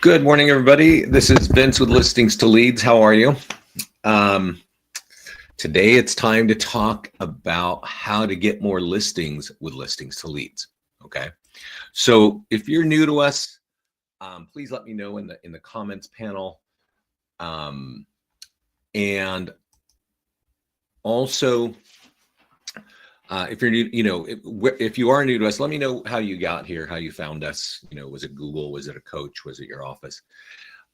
Good morning, everybody. This is Vince with Listings to Leads. How are you? Um, Today, it's time to talk about how to get more listings with Listings to Leads. Okay. So if you're new to us, please let me know in the comments panel. And also, if you're new, if you are new to us, let me know how you got here, how you found us. Was it Google? Was it a coach? Was it your office?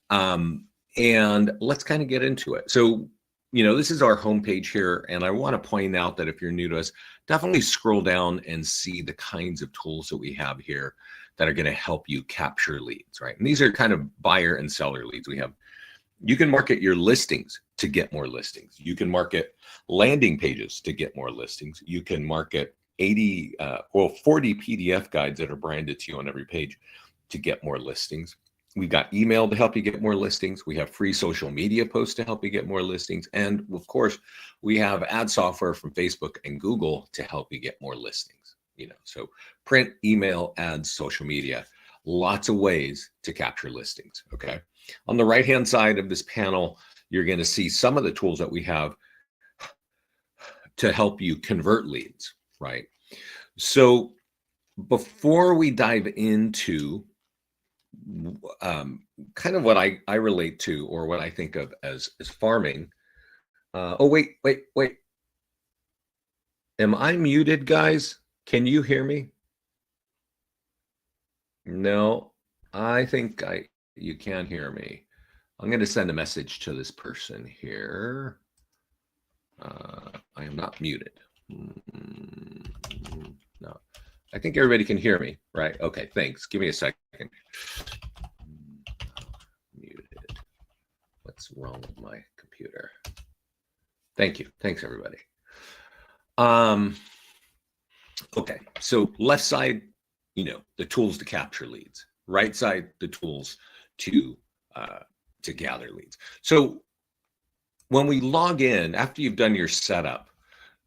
And let's kind of get into it. So, this is our homepage here, and I want to point out that if you're new to us, definitely scroll down and see the kinds of tools that we have here that are going to help you capture leads, right? And these are kind of buyer and seller leads. You can market your listings to get more listings. You can market landing pages to get more listings. You can market 40 PDF guides that are branded to you on every page to get more listings. We've got email to help you get more listings. We have free social media posts to help you get more listings. And of course, we have ad software from Facebook and Google to help you get more listings. So print, email, ads, social media, lots of ways to capture listings. Okay. On the right-hand side of this panel, you're going to see some of the tools that we have to help you convert leads, right? So before we dive into kind of what I relate to, or what I think of as farming. Wait. Am I muted, guys? Can you hear me? No, I think you can hear me. I'm going to send a message to this person here. I am not muted. No, I think everybody can hear me, right? Okay, thanks. Give me a second. Muted. What's wrong with my computer? Thank you. Thanks, everybody. Okay, so left side, the tools to capture leads. Right side, the tools to gather leads. So when we log in, after you've done your setup,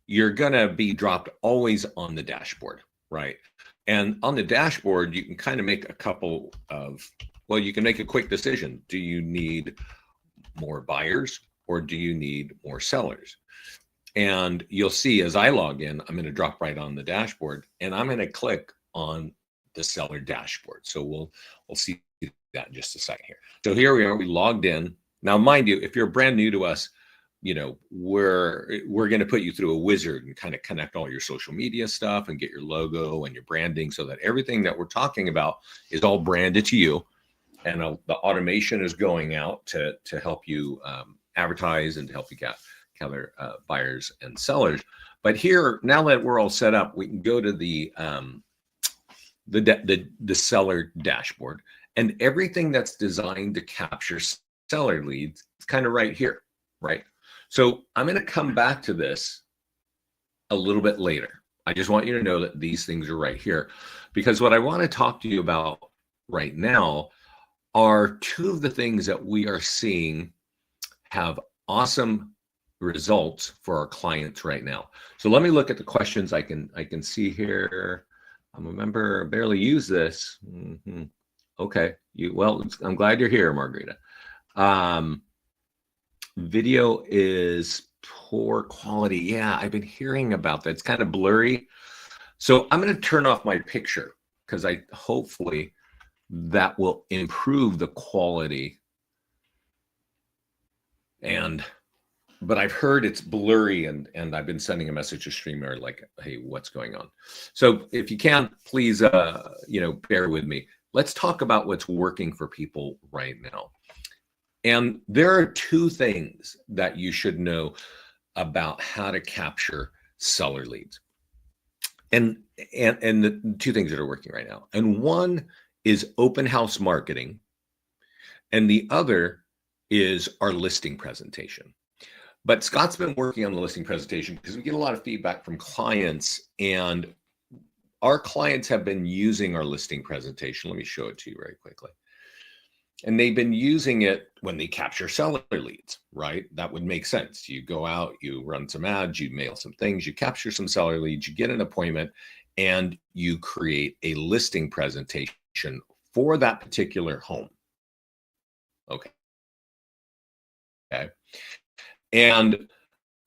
you're going to be dropped always on the dashboard, right? And on the dashboard, you can kind of make you can make a quick decision. Do you need more buyers or do you need more sellers? And you'll see as I log in, I'm going to drop right on the dashboard and I'm going to click on the seller dashboard. So we'll see that in just a second here. So here we are, we logged in. Now, mind you, if you're brand new to us, we're going to put you through a wizard and kind of connect all your social media stuff and get your logo and your branding so that everything that we're talking about is all branded to you. And the automation is going out to help you advertise and to help you gather buyers and sellers. But here, now that we're all set up, we can go to the seller dashboard, and everything that's designed to capture seller leads is kind of right here, right? So I'm going to come back to this a little bit later. I just want you to know that these things are right here, because what I want to talk to you about right now are two of the things that we are seeing have awesome results for our clients right now. So let me look at the questions I can see here. I'm a member, barely use this. Okay, I'm glad you're here, Margarita. Video is poor quality. Yeah, I've been hearing about that. It's kind of blurry. So I'm going to turn off my picture because hopefully that will improve the quality. But I've heard it's blurry, and I've been sending a message to StreamYard like, hey, what's going on? So if you can, please, bear with me. Let's talk about what's working for people right now. And there are two things that you should know about how to capture seller leads. And the two things that are working right now. And one is open house marketing, and the other is our listing presentation. But Scott's been working on the listing presentation because we get a lot of feedback from clients, and our clients have been using our listing presentation. Let me show it to you very quickly. And they've been using it when they capture seller leads, right? That would make sense. You go out, you run some ads, you mail some things, you capture some seller leads, you get an appointment, and you create a listing presentation for that particular home. Okay. And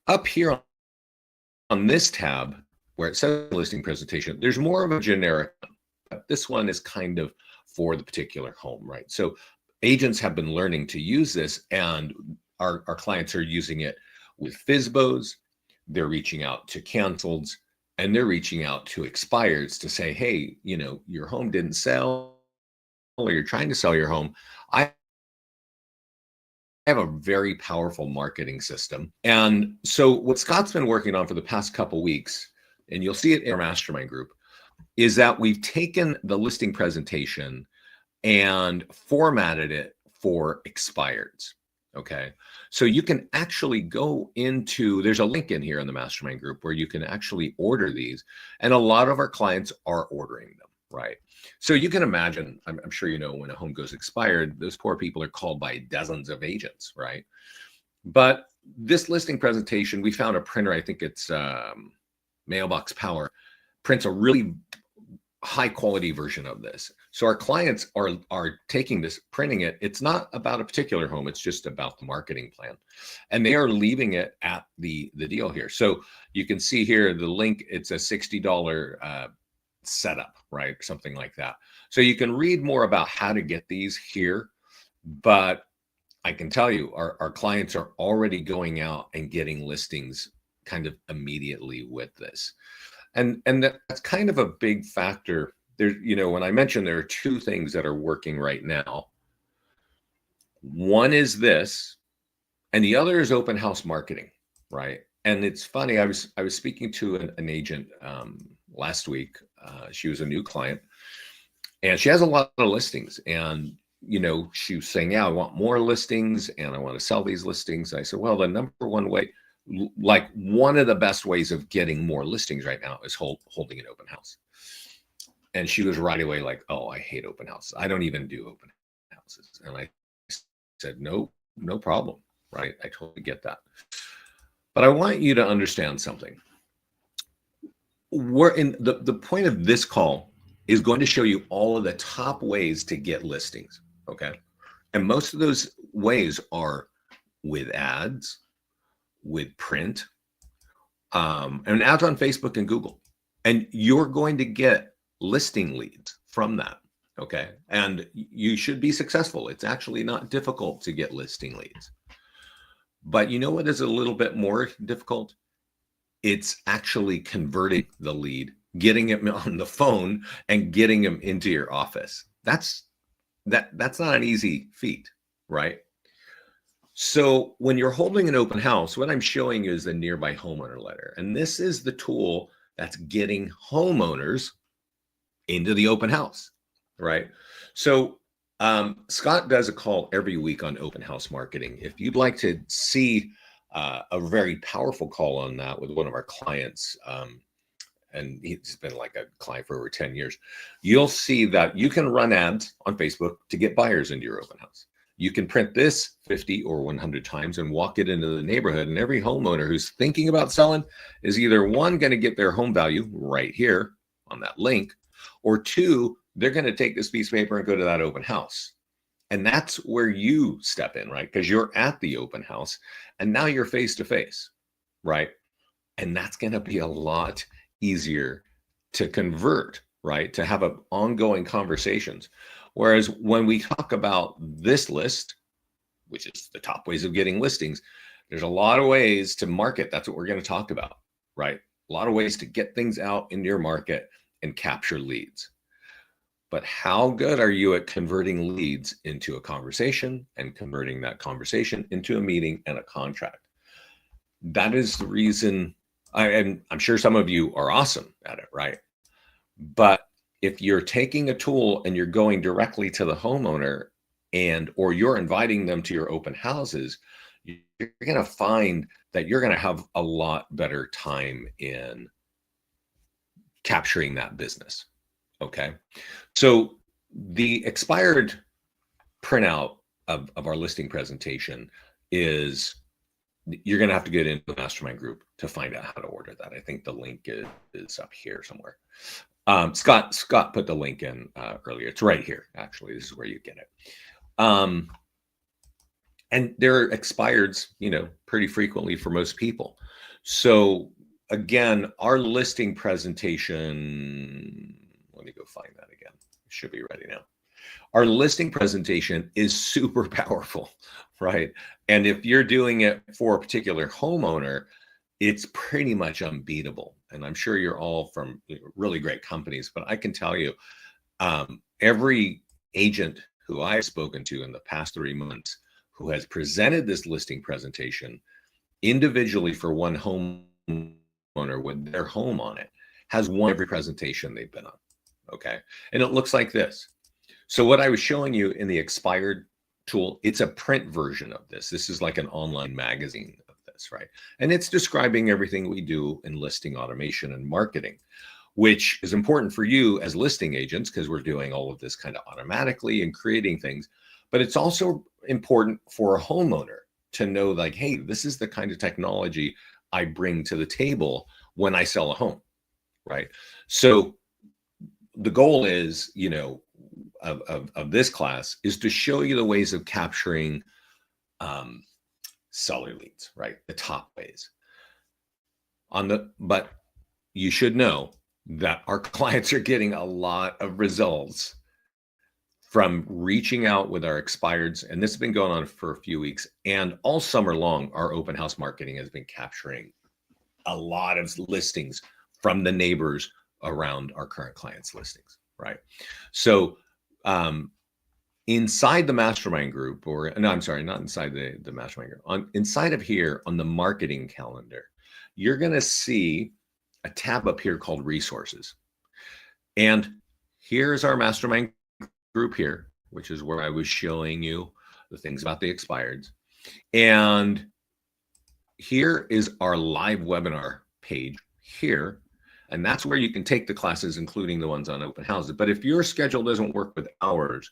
up here on this tab where it says listing presentation, there's more of a generic one. But this one is kind of for the particular home, right? So agents have been learning to use this, and our clients are using it with FSBOs. They're reaching out to canceleds, and they're reaching out to expireds to say, hey, you know, your home didn't sell, or you're trying to sell your home. I have a very powerful marketing system. And so what Scott's been working on for the past couple weeks, and you'll see it in our mastermind group, is that we've taken the listing presentation and formatted it for expireds. Okay. So you can actually go into, there's a link in here in the mastermind group where you can actually order these. And a lot of our clients are ordering them, right? So you can imagine, I'm sure you know, when a home goes expired, those poor people are called by dozens of agents, right? But this listing presentation, we found a printer, I think it's Mailbox Power, prints a really high quality version of this. So our clients are taking this, printing it. It's not about a particular home. It's just about the marketing plan. And they are leaving it at the deal here. So you can see here, the link, it's a $60 setup, right? Something like that. So you can read more about how to get these here, but I can tell you our clients are already going out and getting listings kind of immediately with this. And that's kind of a big factor. There's, you know, when I mentioned there are two things that are working right now. One is this, and the other is open house marketing, right? And it's funny, I was speaking to an agent last week. She was a new client, and she has a lot of listings. And you know, she was saying, "Yeah, I want more listings, and I want to sell these listings." I said, "Well, the number one way, like one of the best ways of getting more listings right now is holding an open house." And she was right away like, "Oh, I hate open houses. I don't even do open houses." And I said, no problem, right? I totally get that. But I want you to understand something. We're in the point of this call is going to show you all of the top ways to get listings, okay? And most of those ways are with ads, with print, and ads on Facebook and Google. And you're going to get listing leads from that, okay? And you should be successful. It's actually not difficult to get listing leads. But you know what is a little bit more difficult? It's actually converting the lead, getting him on the phone and getting him into your office. That's not an easy feat, right? So when you're holding an open house, what I'm showing you is the nearby homeowner letter. And this is the tool that's getting homeowners into the open house, right? So Scott does a call every week on open house marketing. If you'd like to see a very powerful call on that with one of our clients, and he's been like a client for over 10 years, you'll see that you can run ads on Facebook to get buyers into your open house. You can print this 50 or 100 times and walk it into the neighborhood. And every homeowner who's thinking about selling is either one, going to get their home value right here on that link, or two, they're going to take this piece of paper and go to that open house. And that's where you step in, right? Because you're at the open house and now you're face to face, right? And that's going to be a lot easier to convert, right? To have ongoing conversations. Whereas when we talk about this list, which is the top ways of getting listings, there's a lot of ways to market. That's what we're going to talk about, right? A lot of ways to get things out in your market and capture leads. But how good are you at converting leads into a conversation and converting that conversation into a meeting and a contract? That is the reason, and I'm sure some of you are awesome at it, right? But if you're taking a tool and you're going directly to the homeowner or you're inviting them to your open houses, you're going to find that you're going to have a lot better time in capturing that business. Okay. So the expired printout of our listing presentation is, you're going to have to get into the mastermind group to find out how to order that. I think the link is up here somewhere. Scott put the link in earlier. It's right here. Actually, this is where you get it. And they're expireds, pretty frequently for most people. So again, our listing presentation, let me go find that again. It should be ready now. Our listing presentation is super powerful, right? And if you're doing it for a particular homeowner, it's pretty much unbeatable. And I'm sure you're all from really great companies, but I can tell you, every agent who I've spoken to in the past 3 months who has presented this listing presentation individually for one homeowner with their home on it has won every presentation they've been on. Okay. And it looks like this. So what I was showing you in the expired tool, it's a print version of this. This is like an online magazine of this, right? And it's describing everything we do in listing automation and marketing, which is important for you as listing agents because we're doing all of this kind of automatically and creating things. But it's also important for a homeowner to know, like, hey, this is the kind of technology I bring to the table when I sell a home, right? So the goal is, of this class is to show you the ways of capturing seller leads, right? The top ways. But you should know that our clients are getting a lot of results from reaching out with our expireds, and this has been going on for a few weeks, and all summer long, our open house marketing has been capturing a lot of listings from the neighbors around our current clients' listings, right? So inside the mastermind group, not inside the mastermind group, inside of here on the marketing calendar, you're going to see a tab up here called resources. And here's our mastermind group here, which is where I was showing you the things about the expireds. And here is our live webinar page here. And that's where you can take the classes, including the ones on open houses. But if your schedule doesn't work with ours,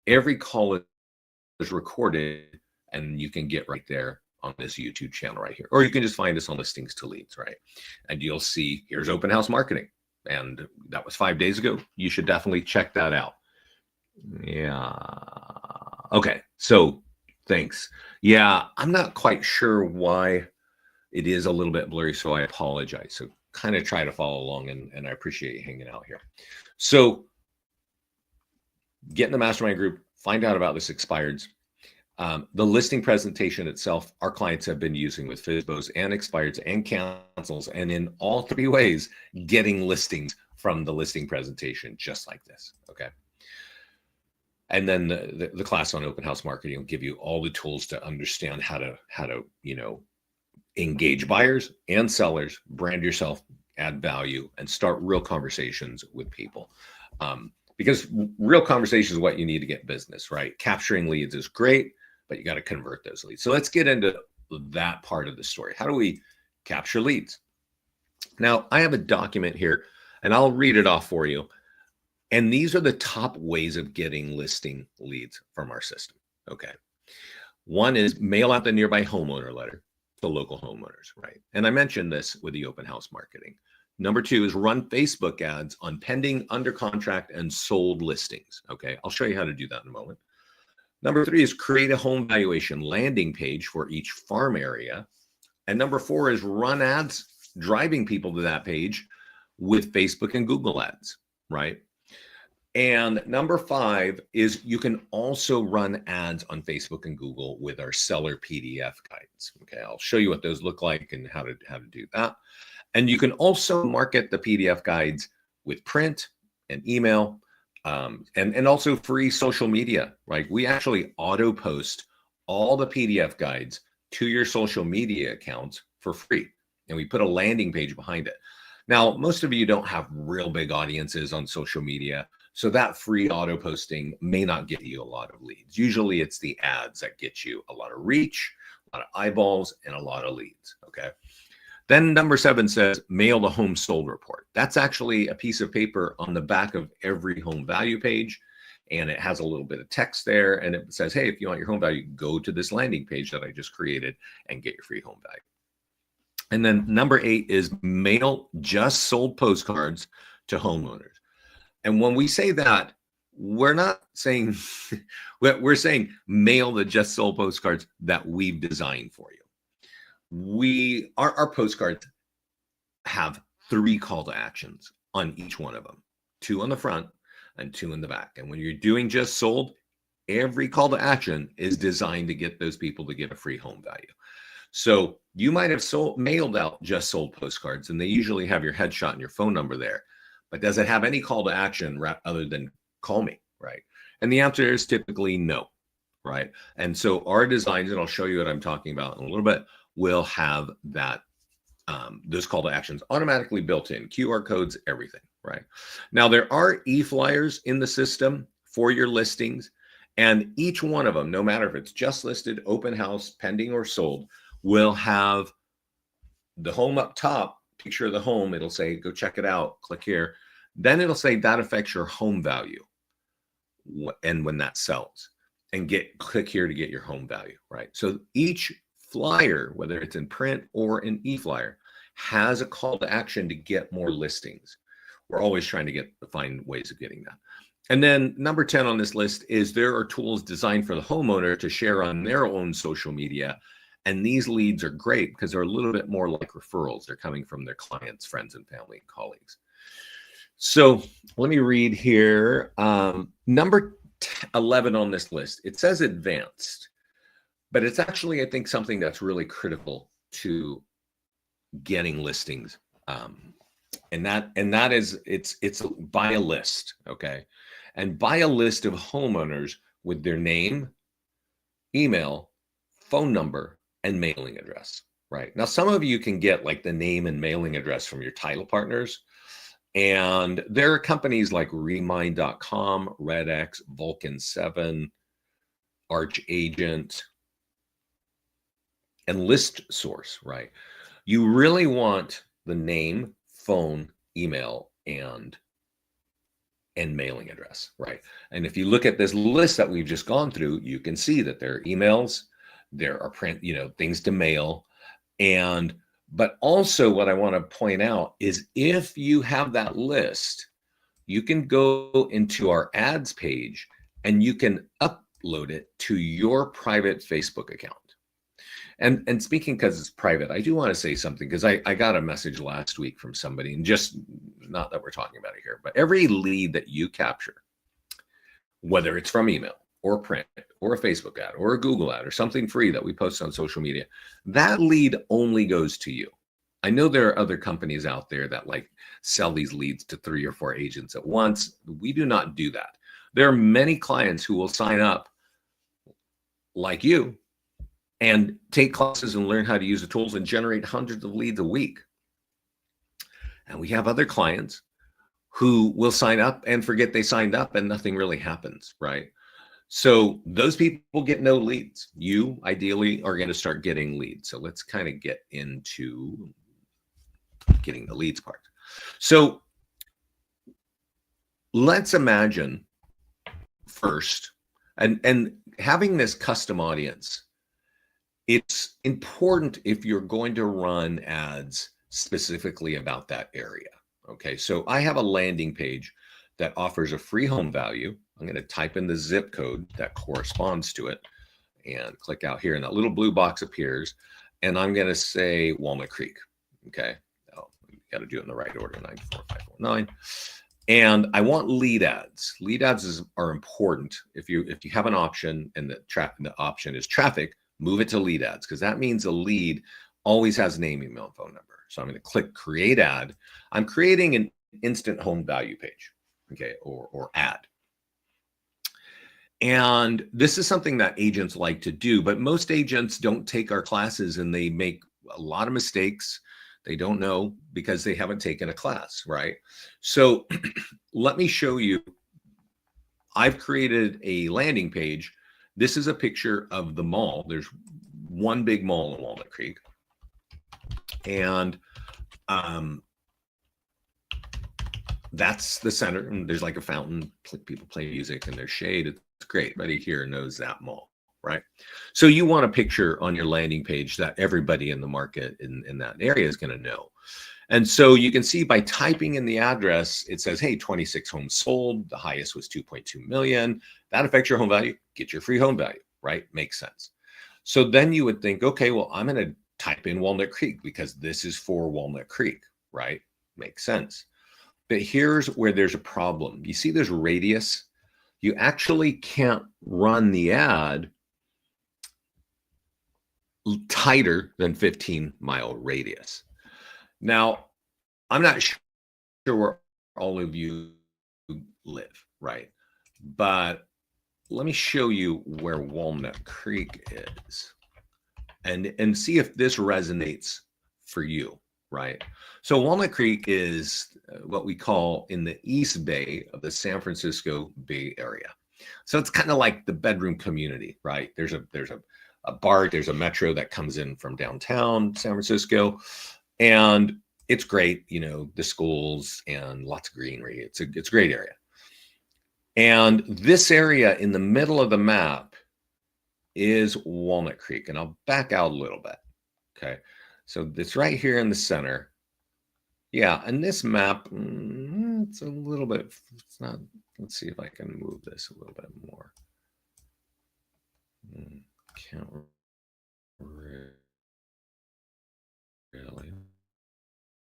every call is recorded and you can get right there on this YouTube channel right here. Or you can just find us on Listings to Leads, right? And you'll see here's open house marketing. And that was 5 days ago. You should definitely check that out. Yeah. Okay. So thanks. Yeah, I'm not quite sure why it is a little bit blurry, so I apologize. So kind of try to follow along, and I appreciate you hanging out here. So get in the mastermind group, find out about this expireds. The listing presentation itself, our clients have been using with FSBOs and expireds and cancels, and in all 3 ways, getting listings from the listing presentation, just like this, okay? And then the class on open house marketing will give you all the tools to understand how to engage buyers and sellers, brand yourself, add value, and start real conversations with people. Because real conversation is what you need to get business, right? Capturing leads is great, but you got to convert those leads. So let's get into that part of the story. How do we capture leads? Now, I have a document here, and I'll read it off for you. And these are the top ways of getting listing leads from our system, okay? One is mail out the nearby homeowner letter to local homeowners, right? And I mentioned this with the open house marketing. Number 2 is run Facebook ads on pending, under contract, and sold listings, okay? I'll show you how to do that in a moment. Number 3 is create a home valuation landing page for each farm area. And number 4 is run ads driving people to that page with Facebook and Google ads, right? And number 5 is you can also run ads on Facebook and Google with our seller PDF guides. Okay, I'll show you what those look like and how to do that. And you can also market the PDF guides with print and email, and also free social media, right? We actually auto post all the PDF guides to your social media accounts for free. And we put a landing page behind it. Now, most of you don't have real big audiences on social media, so that free auto posting may not get you a lot of leads. Usually it's the ads that get you a lot of reach, a lot of eyeballs, and a lot of leads, okay? Then number 7 says mail the home sold report. That's actually a piece of paper on the back of every home value page, and it has a little bit of text there, and it says, hey, if you want your home value, go to this landing page that I just created and get your free home value. And then number 8 is mail just sold postcards to homeowners. And when we say that, we're not saying, we're saying mail the Just Sold postcards that we've designed for you. Our postcards have 3 call to actions on each one of them, 2 on the front and 2 in the back. And when you're doing Just Sold, every call to action is designed to get those people to get a free home value. So you might have mailed out Just Sold postcards, and they usually have your headshot and your phone number there. But does it have any call to action other than call me, right? And the answer is typically no, right? And so our designs, and I'll show you what I'm talking about in a little bit, will have that those call to actions automatically built in, QR codes, everything, right? Now, there are e-flyers in the system for your listings, and each one of them, no matter if it's just listed, open house, pending, or sold, will have the home up top, picture of the home. It'll say, go check it out, click here. Then it'll say that affects your home value. And when that sells, and click here to get your home value, right? So each flyer, whether it's in print or an e-flyer, has a call to action to get more listings. We're always trying to find ways of getting that. And then number 10 on this list is there are tools designed for the homeowner to share on their own social media. And these leads are great because they're a little bit more like referrals. They're coming from their clients, friends, and family and colleagues. So let me read here. Number 11 on this list, it says advanced, but it's actually, I think, something that's really critical to getting listings. And that is, it's buy a list, okay? And buy a list of homeowners with their name, email, phone number, and mailing address, right? Now, some of you can get like the name and mailing address from your title partners. And there are companies like Remind.com, RedX, Vulcan 7, Arch Agent, and List Source, right? You really want the name, phone, email, and mailing address, right? And if you look at this list that we've just gone through, you can see that there are emails, there are print, things to mail, but also what I want to point out is if you have that list, you can go into our ads page and you can upload it to your private Facebook account. And speaking because it's private, I do want to say something because I got a message last week from somebody, and just not that we're talking about it here, but every lead that you capture, whether it's from email or print or a Facebook ad or a Google ad or something free that we post on social media, that lead only goes to you. I know there are other companies out there that like sell these leads to 3 or 4 agents at once. We do not do that. There are many clients who will sign up like you and take classes and learn how to use the tools and generate hundreds of leads a week. And we have other clients who will sign up and forget they signed up and nothing really happens, right? So those people get no leads. You ideally are going to start getting leads. So let's kind of get into getting the leads part. So let's imagine first, and having this custom audience, it's important if you're going to run ads specifically about that area. Okay, so I have a landing page that offers a free home value. I'm going to type in the zip code that corresponds to it and click out here, and that little blue box appears, and I'm going to say Walnut Creek. Okay, you got to do it in the right order, 94549. And I want lead ads. Lead ads are important. If you have an option and the option is traffic, move it to lead ads, because that means a lead always has name, email, and phone number. So I'm going to click create ad. I'm creating an instant home value page, okay, or ad. And this is something that agents like to do, but most agents don't take our classes and they make a lot of mistakes. They don't know because they haven't taken a class, right? So let me show you. I've created a landing page. This is a picture of the mall. There's one big mall in Walnut Creek. And that's the center. And there's like a fountain, people play music, and there's shade. It's great. Everybody here knows that mall, right? So you want a picture on your landing page that everybody in the market in that area is going to know. And so you can see by typing in the address, it says, hey, 26 homes sold. The highest was 2.2 million. That affects your home value. Get your free home value, right? Makes sense. So then you would think, okay, well, I'm going to type in Walnut Creek because this is for Walnut Creek, right? Makes sense. But here's where there's a problem. You see this radius? You actually can't run the ad tighter than 15-mile radius. Now, I'm not sure where all of you live, right? But let me show you where Walnut Creek is and see if this resonates for you, right? So Walnut Creek is what we call in the East Bay of the San Francisco Bay Area. So it's kind of like the bedroom community, right? There's a BART, there's a metro that comes in from downtown San Francisco, and it's great, you know, the schools and lots of greenery. It's a great area. And this area in the middle of the map is Walnut Creek. And I'll back out a little bit. Okay. So it's right here in the center. Yeah. And this map, it's a little bit, it's not, let's see if I can move this a little bit more. Can't really.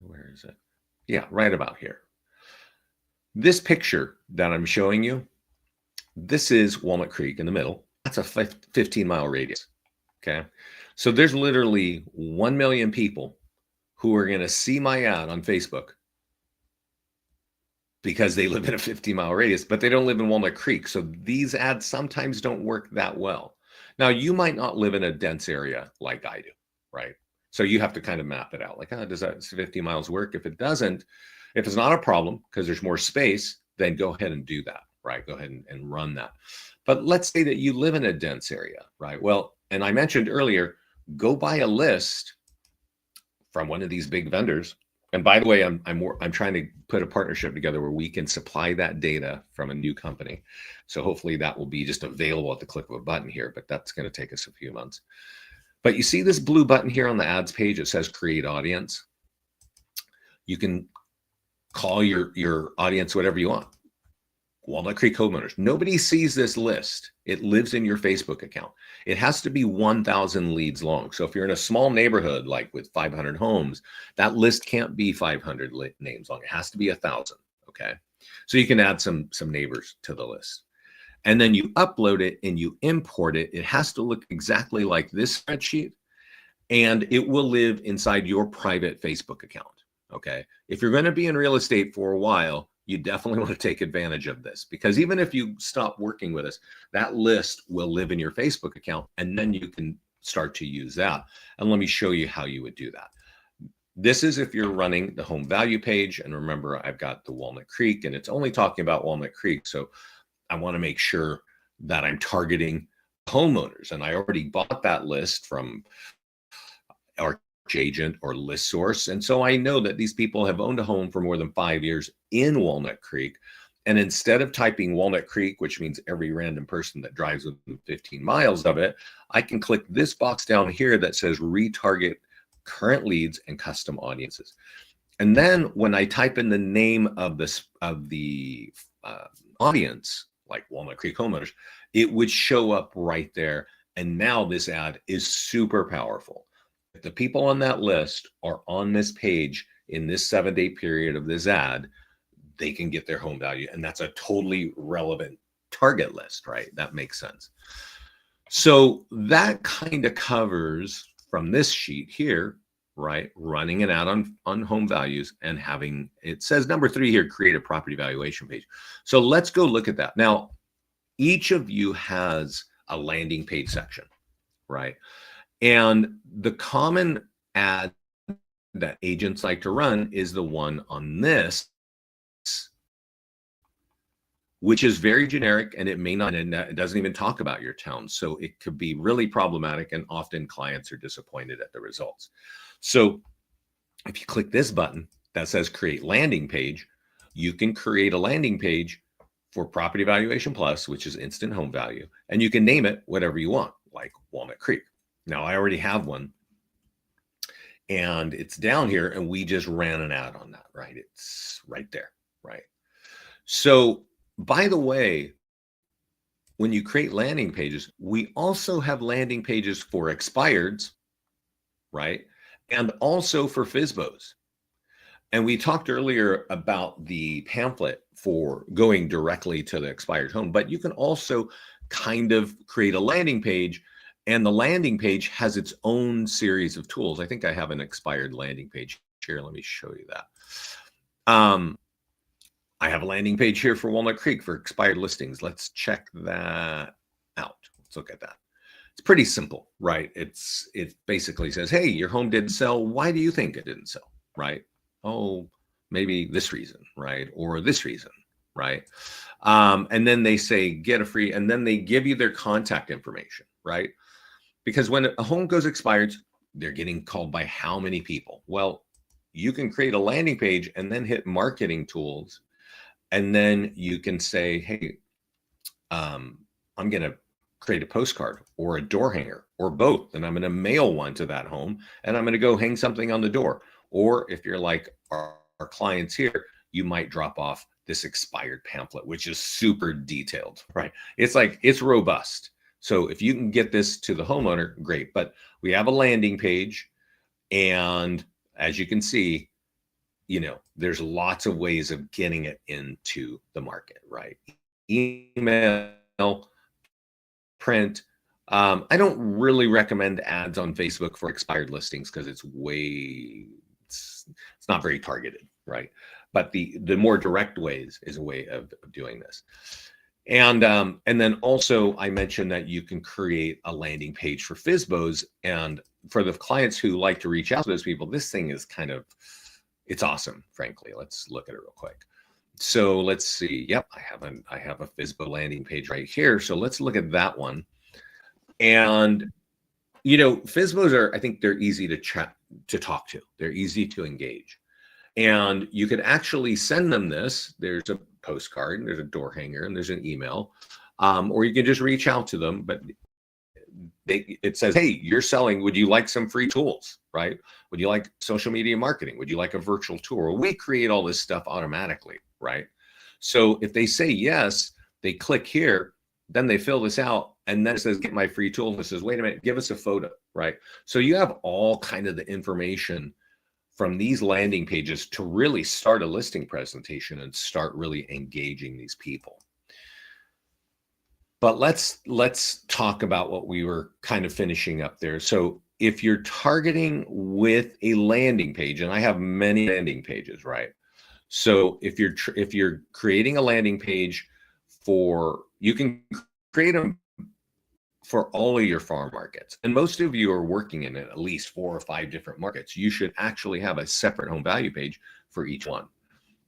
Where is it? Yeah, right about here. This picture that I'm showing you, this is Walnut Creek in the middle. That's a 15-mile radius. Okay. So there's literally 1 million people who are going to see my ad on Facebook because they live in a 15-mile radius, but they don't live in Walnut Creek. So these ads sometimes don't work that well. Now, you might not live in a dense area like I do, right? So you have to kind of map it out. Like, does that 50 miles work? If it doesn't, if it's not a problem because there's more space, then go ahead and do that, right? Go ahead and run that. But let's say that you live in a dense area, right? Well, and I mentioned earlier, go buy a list from one of these big vendors. And by the way, I'm trying to put a partnership together where we can supply that data from a new company. So hopefully that will be just available at the click of a button here, but that's going to take us a few months. But you see this blue button here on the ads page, it says create audience. You can call your audience whatever you want. Walnut Creek homeowners. Nobody sees this list. It lives in your Facebook account. It has to be 1,000 leads long. So if you're in a small neighborhood, like with 500 homes, that list can't be 500 names long. It has to be 1,000. Okay. So you can add some neighbors to the list. And then you upload it and you import it. It has to look exactly like this spreadsheet, and it will live inside your private Facebook account. Okay. If you're going to be in real estate for a while, you definitely want to take advantage of this, because even if you stop working with us, that list will live in your Facebook account, and then you can start to use that. And let me show you how you would do that. This is if you're running the home value page. And remember, I've got the Walnut Creek, and it's only talking about Walnut Creek. So I want to make sure that I'm targeting homeowners. And I already bought that list from our agent or list source. And so I know that these people have owned a home for more than 5 years in Walnut Creek. And instead of typing Walnut Creek, which means every random person that drives within 15 miles of it, I can click this box down here that says retarget current leads and custom audiences. And then when I type in the name of the audience, like Walnut Creek homeowners, it would show up right there. And now this ad is super powerful. If the people on that list are on this page in this 7-day period of this ad, they can get their home value. And that's a totally relevant target list, right? That makes sense. So that kind of covers from this sheet here, right? Running an ad on home values and having, it says number 3 here, create a property valuation page. So let's go look at that. Now, each of you has a landing page section, right? And the common ad that agents like to run is the one on this, which is very generic, and it may not, and it doesn't even talk about your town. So it could be really problematic, and often clients are disappointed at the results. So if you click this button that says create landing page, you can create a landing page for Property Valuation Plus, which is instant home value, and you can name it whatever you want, like Walnut Creek. Now I already have one, and it's down here, and we just ran an ad on that, right? It's right there, right? So, by the way, when you create landing pages, we also have landing pages for expireds, right? And also for FSBOs. And we talked earlier about the pamphlet for going directly to the expired home, but you can also kind of create a landing page, and the landing page has its own series of tools. I think I have an expired landing page here. Let me show you that. I have a landing page here for Walnut Creek for expired listings. Let's check that out. Let's look at that. It's pretty simple, right? It basically says, hey, your home didn't sell. Why do you think it didn't sell, right? Oh, maybe this reason, right? Or this reason, right? And then they say, get a free, and then they give you their contact information, right? Because when a home goes expired, they're getting called by how many people? Well, you can create a landing page and then hit marketing tools. And then you can say, hey, I'm going to create a postcard or a door hanger or both. And I'm going to mail one to that home, and I'm going to go hang something on the door. Or if you're like our clients here, you might drop off this expired pamphlet, which is super detailed, right? It's robust. So if you can get this to the homeowner, great. But we have a landing page, and as you can see, there's lots of ways of getting it into the market, right? Email, print. I don't really recommend ads on Facebook for expired listings because it's not very targeted, right? But the more direct ways is a way of doing this. And then also I mentioned that you can create a landing page for FSBOs, and for the clients who like to reach out to those people, this thing is it's awesome, frankly. Let's look at it real quick. So let's see. Yep, I have a FSBO landing page right here. So let's look at that one. And FSBOs I think they're easy to chat, to talk to. They're easy to engage. And you could actually send them this. There's a postcard, and there's a door hanger, and there's an email. Or you can just reach out to them, but it says, hey, you're selling, would you like some free tools, right? Would you like social media marketing? Would you like a virtual tour? We create all this stuff automatically, right? So if they say yes, they click here, then they fill this out, and then it says, get my free tool. It says, wait a minute, give us a photo, right? So you have all kind of the information from these landing pages to really start a listing presentation and start really engaging these people. But let's talk about what we were kind of finishing up there. So if you're targeting with a landing page, and I have many landing pages, right? So if you're creating a landing page you can create them for all of your farm markets. And most of you are working in at least 4 or 5 different markets. You should actually have a separate home value page for each one.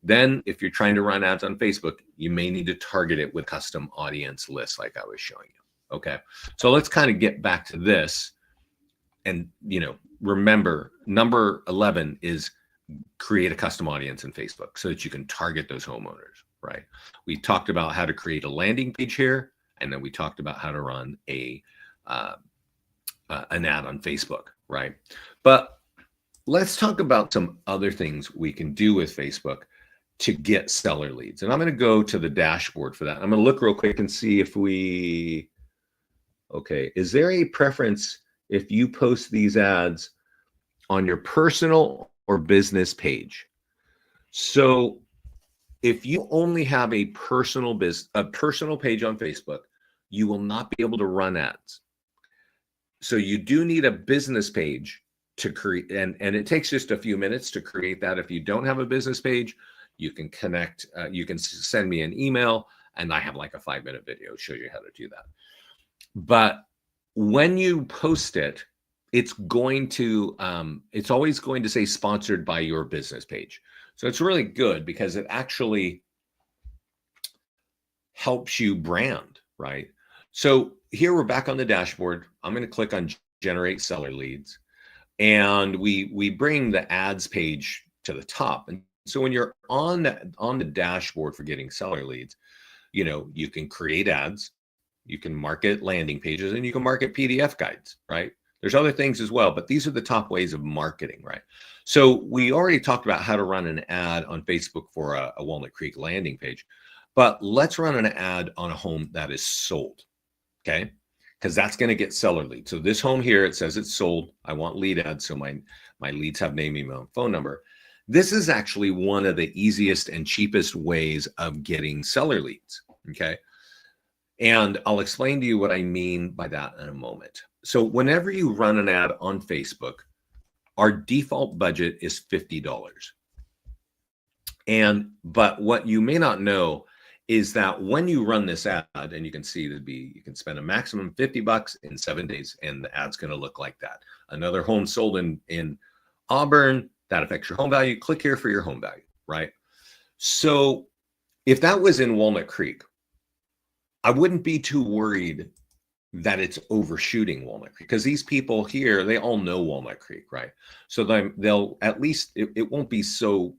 Then if you're trying to run ads on Facebook, you may need to target it with custom audience lists like I was showing you. Okay. So let's kind of get back to this. And, remember, number 11 is create a custom audience in Facebook so that you can target those homeowners, right? We talked about how to create a landing page here, and then we talked about how to run an ad on Facebook, right? But let's talk about some other things we can do with Facebook to get seller leads. And I'm going to go to the dashboard for that. I'm going to look real quick and see if okay, is there a preference if you post these ads on your personal or business page? So if you only have a personal page on Facebook, you will not be able to run ads. So you do need a business page to create, and it takes just a few minutes to create that. If you don't have a business page, you can connect, you can send me an email, and I have like a 5-minute video show you how to do that. But when you post it, it's always going to say sponsored by your business page. So it's really good because it actually helps you brand, right? So here we're back on the dashboard. I'm going to click on generate seller leads, and we bring the ads page to the top. And so when you're on the dashboard for getting seller leads, you can create ads, you can market landing pages, and you can market PDF guides, right? There's other things as well, but these are the top ways of marketing, right? So we already talked about how to run an ad on Facebook for a Walnut Creek landing page, but let's run an ad on a home that is sold, okay? Because that's going to get seller leads. So this home here, it says it's sold. I want lead ads, so my leads have name, email, and phone number. This is actually one of the easiest and cheapest ways of getting seller leads, okay? And I'll explain to you what I mean by that in a moment. So whenever you run an ad on Facebook, our default budget is $50. But what you may not know is that when you run this ad, and you can see you can spend a maximum $50 in 7 days, and the ad's going to look like that. Another home sold in Auburn, that affects your home value. Click here for your home value, right? So if that was in Walnut Creek, I wouldn't be too worried that it's overshooting Walnut Creek, because these people here, they all know Walnut Creek, right? So they'll at least, it won't be so,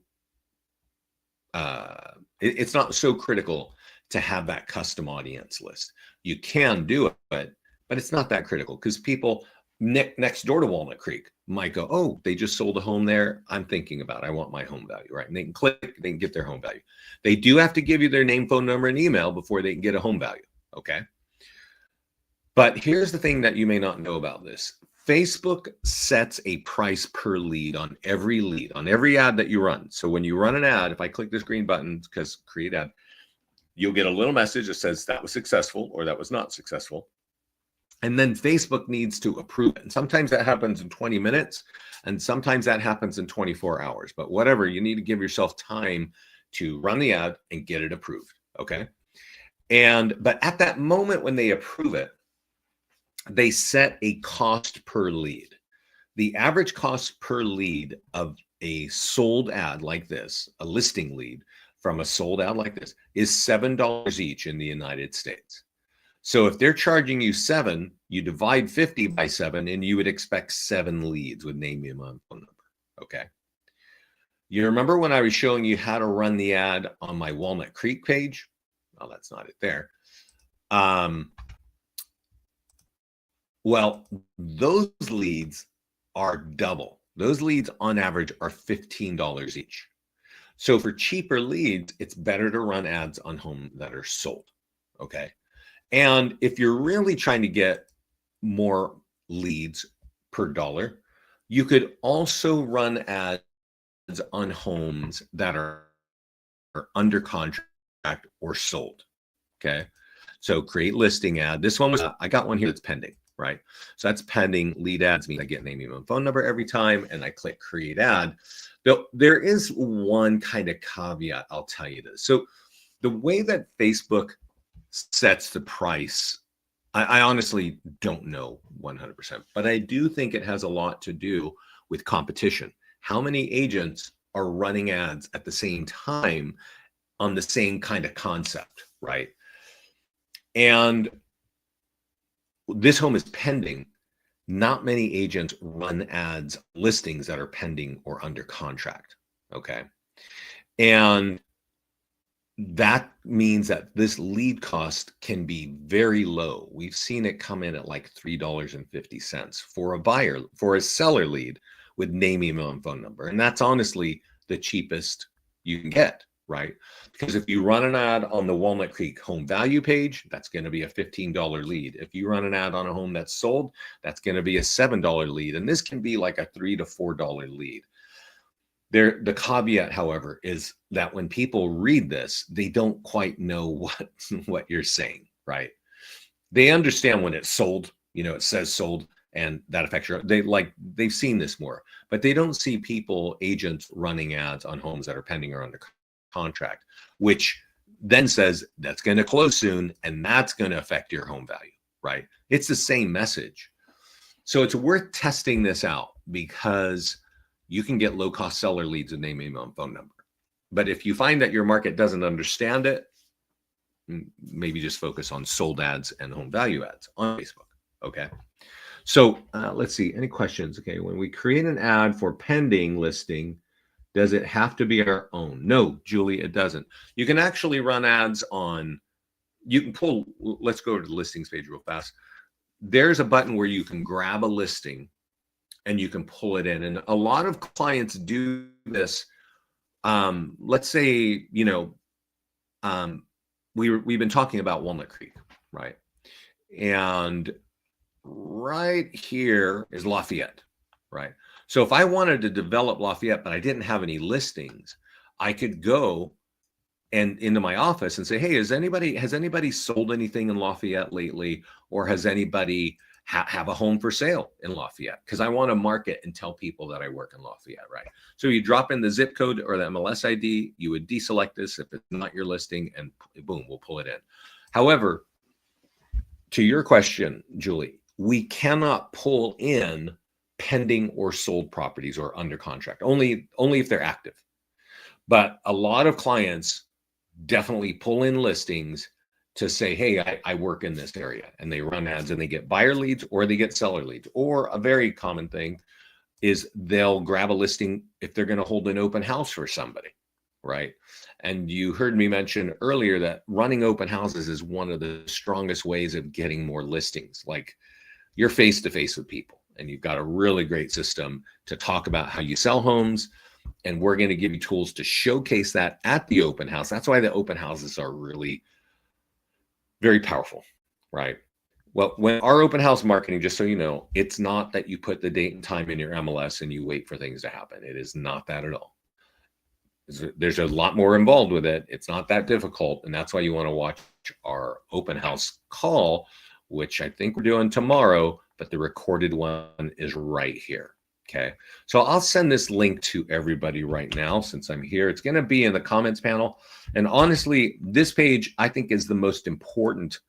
it's not so critical to have that custom audience list. You can do it, but it's not that critical, because people next door to Walnut Creek might go, oh, they just sold a home there. I'm thinking about it. I want my home value, right? And they can click, they can get their home value. They do have to give you their name, phone number, and email before they can get a home value, okay? But here's the thing that you may not know about this. Facebook sets a price per lead, on every ad that you run. So when you run an ad, if I click this green button, because create ad, you'll get a little message that says that was successful or that was not successful. And then Facebook needs to approve it. And sometimes that happens in 20 minutes, and sometimes that happens in 24 hours. But whatever, you need to give yourself time to run the ad and get it approved, okay? But at that moment when they approve it, they set a cost per lead. The average cost per lead of a sold ad like this, a listing lead from a sold ad like this, is $7 each in the United States. So if they're charging you $7, you divide 50 by 7, and you would expect 7 leads with name, email, and phone number, okay? You remember when I was showing you how to run the ad on my Walnut Creek page? Well, that's not it there. Well, those leads are double. Those leads on average are $15 each. So for cheaper leads, it's better to run ads on homes that are sold, okay? And if you're really trying to get more leads per dollar, you could also run ads on homes that are under contract or sold, okay? So create listing ad. This one was, I got one here that's pending, right? So that's pending. Lead ads means I get name, email, and phone number every time, and I click create ad. There is one kind of caveat, I'll tell you this. So the way that Facebook sets the price, I honestly don't know 100%, but I do think it has a lot to do with competition. How many agents are running ads at the same time on the same kind of concept, right? And this home is pending. Not many agents run ads, listings that are pending or under contract, okay? And that means that this lead cost can be very low. We've seen it come in at like $3.50 for a buyer, for a seller lead with name, email, and phone number. And that's honestly the cheapest you can get, right? Because if you run an ad on the Walnut Creek home value page, that's going to be a $15 lead. If you run an ad on a home that's sold, that's going to be a $7 lead. And this can be like a $3 to $4 lead. The caveat, however, is that when people read this, they don't quite know what you're saying, right? They understand when it's sold, you know, it says sold, and that affects your, they've seen this more, but they don't see agents running ads on homes that are pending or under contract, which then says that's going to close soon, and that's going to affect your home value, right? It's the same message. So it's worth testing this out, because you can get low-cost seller leads with name, email, and phone number. But if you find that your market doesn't understand it, maybe just focus on sold ads and home value ads on Facebook, okay? So let's see, any questions? Okay, when we create an ad for pending listing, does it have to be our own? No, Julie, it doesn't. You can actually run ads on, you can pull, let's go to the listings page real fast. there's a button where you can grab a listing and you can pull it in. And a lot of clients do this. Let's say, we've been talking about Walnut Creek, right? And right here is Lafayette, right? So if I wanted to develop Lafayette, but I didn't have any listings, I could go and into my office and say, hey, has anybody sold anything in Lafayette lately? Or has anybody have a home for sale in Lafayette? Because I want to market and tell people that I work in Lafayette, right? So you drop in the zip code or the MLS ID, you would deselect this if it's not your listing, and boom, we'll pull it in. However, to your question, Julie, we cannot pull in pending or sold properties or under contract, only if they're active. But a lot of clients definitely pull in listings to say, hey, I work in this area, and they run ads and they get buyer leads or they get seller leads. Or a very common thing is they'll grab a listing if they're going to hold an open house for somebody, right? And you heard me mention earlier that running open houses is one of the strongest ways of getting more listings. Like, you're face to face with people, and you've got a really great system to talk about how you sell homes. And we're going to give you tools to showcase that at the open house. That's why the open houses are really very powerful, right? Well, when our open house marketing, just so you know, it's not that you put the date and time in your MLS and you wait for things to happen. It is not that at all. There's a lot more involved with it. It's not that difficult. And that's why you want to watch our open house call, which I think we're doing tomorrow, but the recorded one is right here. Okay. So I'll send this link to everybody right now since I'm here. It's going to be in the comments panel. And honestly, this page, I think, is the most important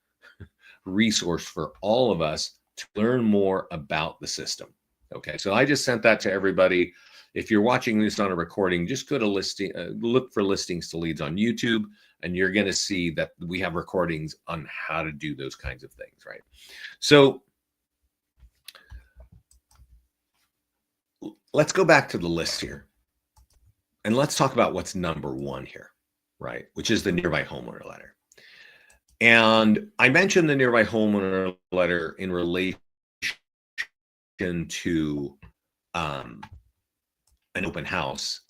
resource for all of us to learn more about the system. Okay. So I just sent that to everybody. If you're watching this on a recording, just go to look for listings to leads on YouTube, and you're going to see that we have recordings on how to do those kinds of things, right? So let's go back to the list here, and let's talk about what's number one here, right? Which is the nearby homeowner letter. And I mentioned the nearby homeowner letter in relation to an open house,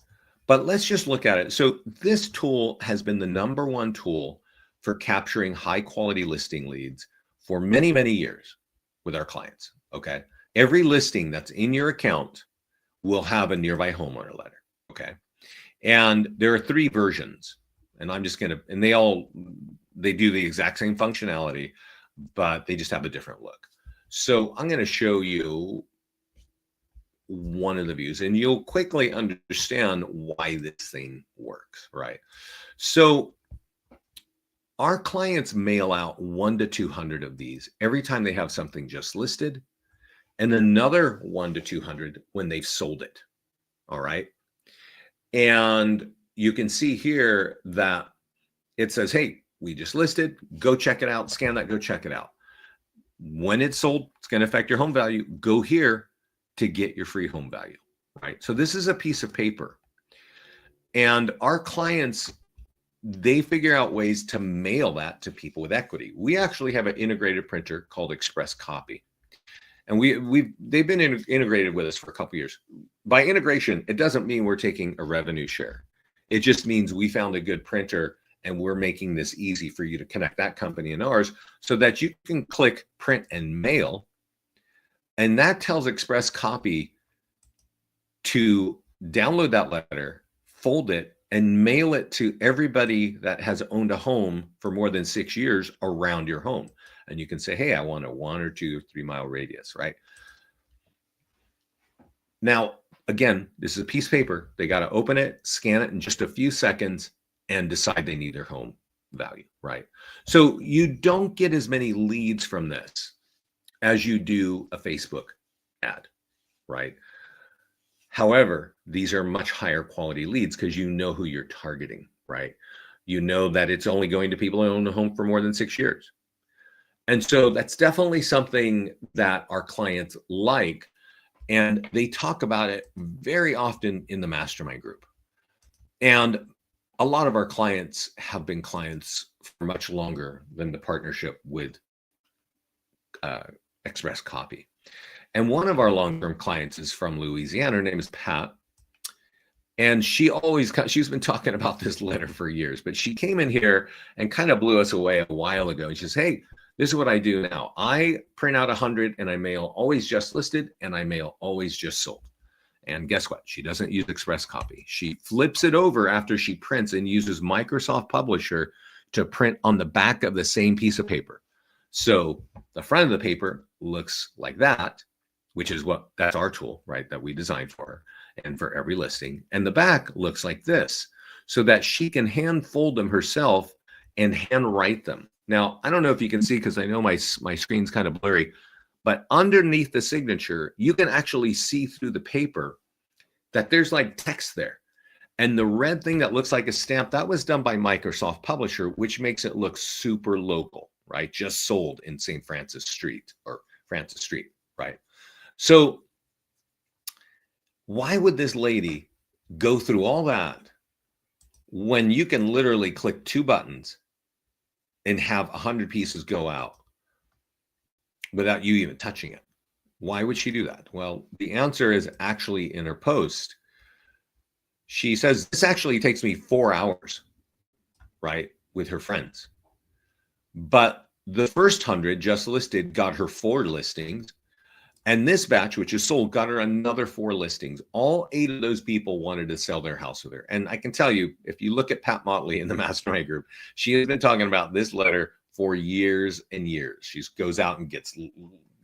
but let's just look at it. So this tool has been the number one tool for capturing high quality listing leads for many, many years with our clients. Okay. Every listing that's in your account will have a nearby homeowner letter. Okay. And there are 3 versions, and I'm just going to, and they do the exact same functionality, but they just have a different look. So I'm going to show you one of the views, and you'll quickly understand why this thing works, right? So our clients mail out 1 to 200 of these every time they have something just listed, and another 1 to 200 when they've sold it. All right. And you can see here that it says, hey, we just listed, go check it out, scan that, go check it out. When it's sold, it's going to affect your home value. Go here to get your free home value, right? So this is a piece of paper. And our clients, they figure out ways to mail that to people with equity. We actually have an integrated printer called Express Copy. And they've been integrated with us for a couple of years. By integration, it doesn't mean we're taking a revenue share. It just means we found a good printer, and we're making this easy for you to connect that company and ours so that you can click print and mail. And that tells Express Copy to download that letter, fold it, and mail it to everybody that has owned a home for more than 6 years around your home. And you can say, hey, I want a 1 or 2 or 3 mile radius, right? Now, again, this is a piece of paper. They got to open it, scan it in just a few seconds, and decide they need their home value, right? So you don't get as many leads from this as you do a Facebook ad, right? However, these are much higher quality leads because you know who you're targeting, right? You know that it's only going to people who own a home for more than 6 years. And so that's definitely something that our clients like, and they talk about it very often in the mastermind group. And a lot of our clients have been clients for much longer than the partnership with Express Copy. And one of our long-term clients is from Louisiana. Her name is Pat. And she's been talking about this letter for years, but she came in here and kind of blew us away a while ago. And she says, hey, this is what I do now. I print out 100 and I mail always just listed and I mail always just sold. And guess what? She doesn't use Express Copy. She flips it over after she prints and uses Microsoft Publisher to print on the back of the same piece of paper. So the front of the paper looks like that, which is that's our tool, right? That we designed for her and for every listing. And the back looks like this so that she can hand fold them herself and hand write them. Now, I don't know if you can see, because I know my screen's kind of blurry, but underneath the signature, you can actually see through the paper that there's like text there. And the red thing that looks like a stamp, that was done by Microsoft Publisher, which makes it look super local, right? Just sold in St. Francis Street, right? So why would this lady go through all that when you can literally click 2 buttons and have 100 pieces go out without you even touching it? Why would she do that? Well, the answer is actually in her post. She says, this actually takes me 4 hours, right, with her friends. But the first 100 just listed got her 4 listings. And this batch, which is sold, got her another 4 listings. All 8 of those people wanted to sell their house with her. And I can tell you, if you look at Pat Motley in the Mastermind Group, she has been talking about this letter for years and years. She goes out and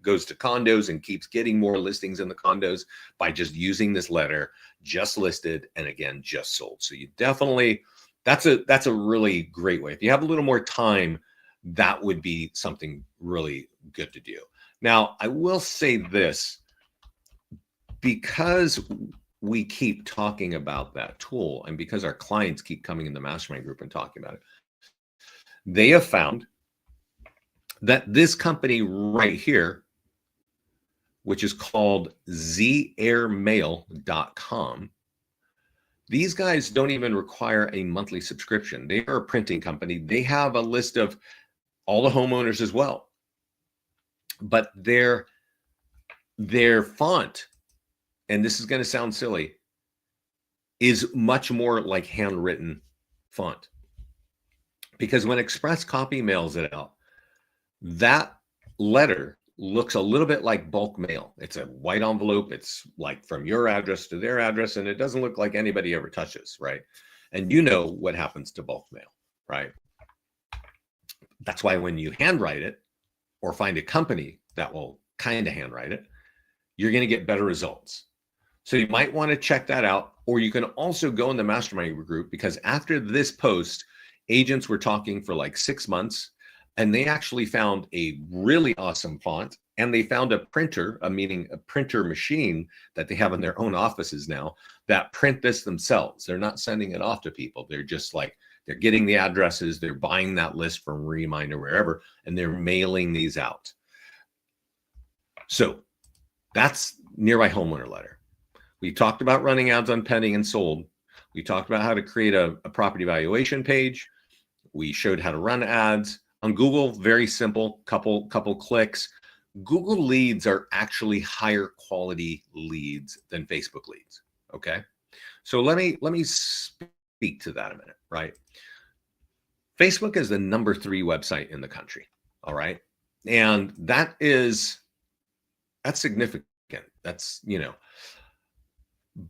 goes to condos and keeps getting more listings in the condos by just using this letter, just listed, and again, just sold. So you definitely, that's a really great way. If you have a little more time, that would be something really good to do. Now, I will say this, because we keep talking about that tool and because our clients keep coming in the Mastermind Group and talking about it, they have found that this company right here, which is called zairmail.com, these guys don't even require a monthly subscription. They are a printing company. They have a list of all the homeowners as well. But their font, and this is going to sound silly, is much more like handwritten font. Because when Express Copy mails it out, that letter looks a little bit like bulk mail. It's a white envelope. It's like from your address to their address, and it doesn't look like anybody ever touches, right? And you know what happens to bulk mail, right? That's why when you handwrite it, or find a company that will kind of handwrite it, you're going to get better results. So you might want to check that out, or you can also go in the Mastermind Group, because after this post, agents were talking for like 6 months, and they actually found a really awesome font, and they found a printer, meaning a printer machine that they have in their own offices now that print this themselves. They're not sending it off to people. They're just like, they're getting the addresses, they're buying that list from Remind or wherever, and they're mailing these out. So that's Nearby Homeowner Letter. We talked about running ads on pending and sold. We talked about how to create a property valuation page. We showed how to run ads. On Google, very simple, couple clicks. Google leads are actually higher quality leads than Facebook leads, okay? So let me speak to that a minute, right? Facebook is the #3 website in the country, all right? And that's significant. That's,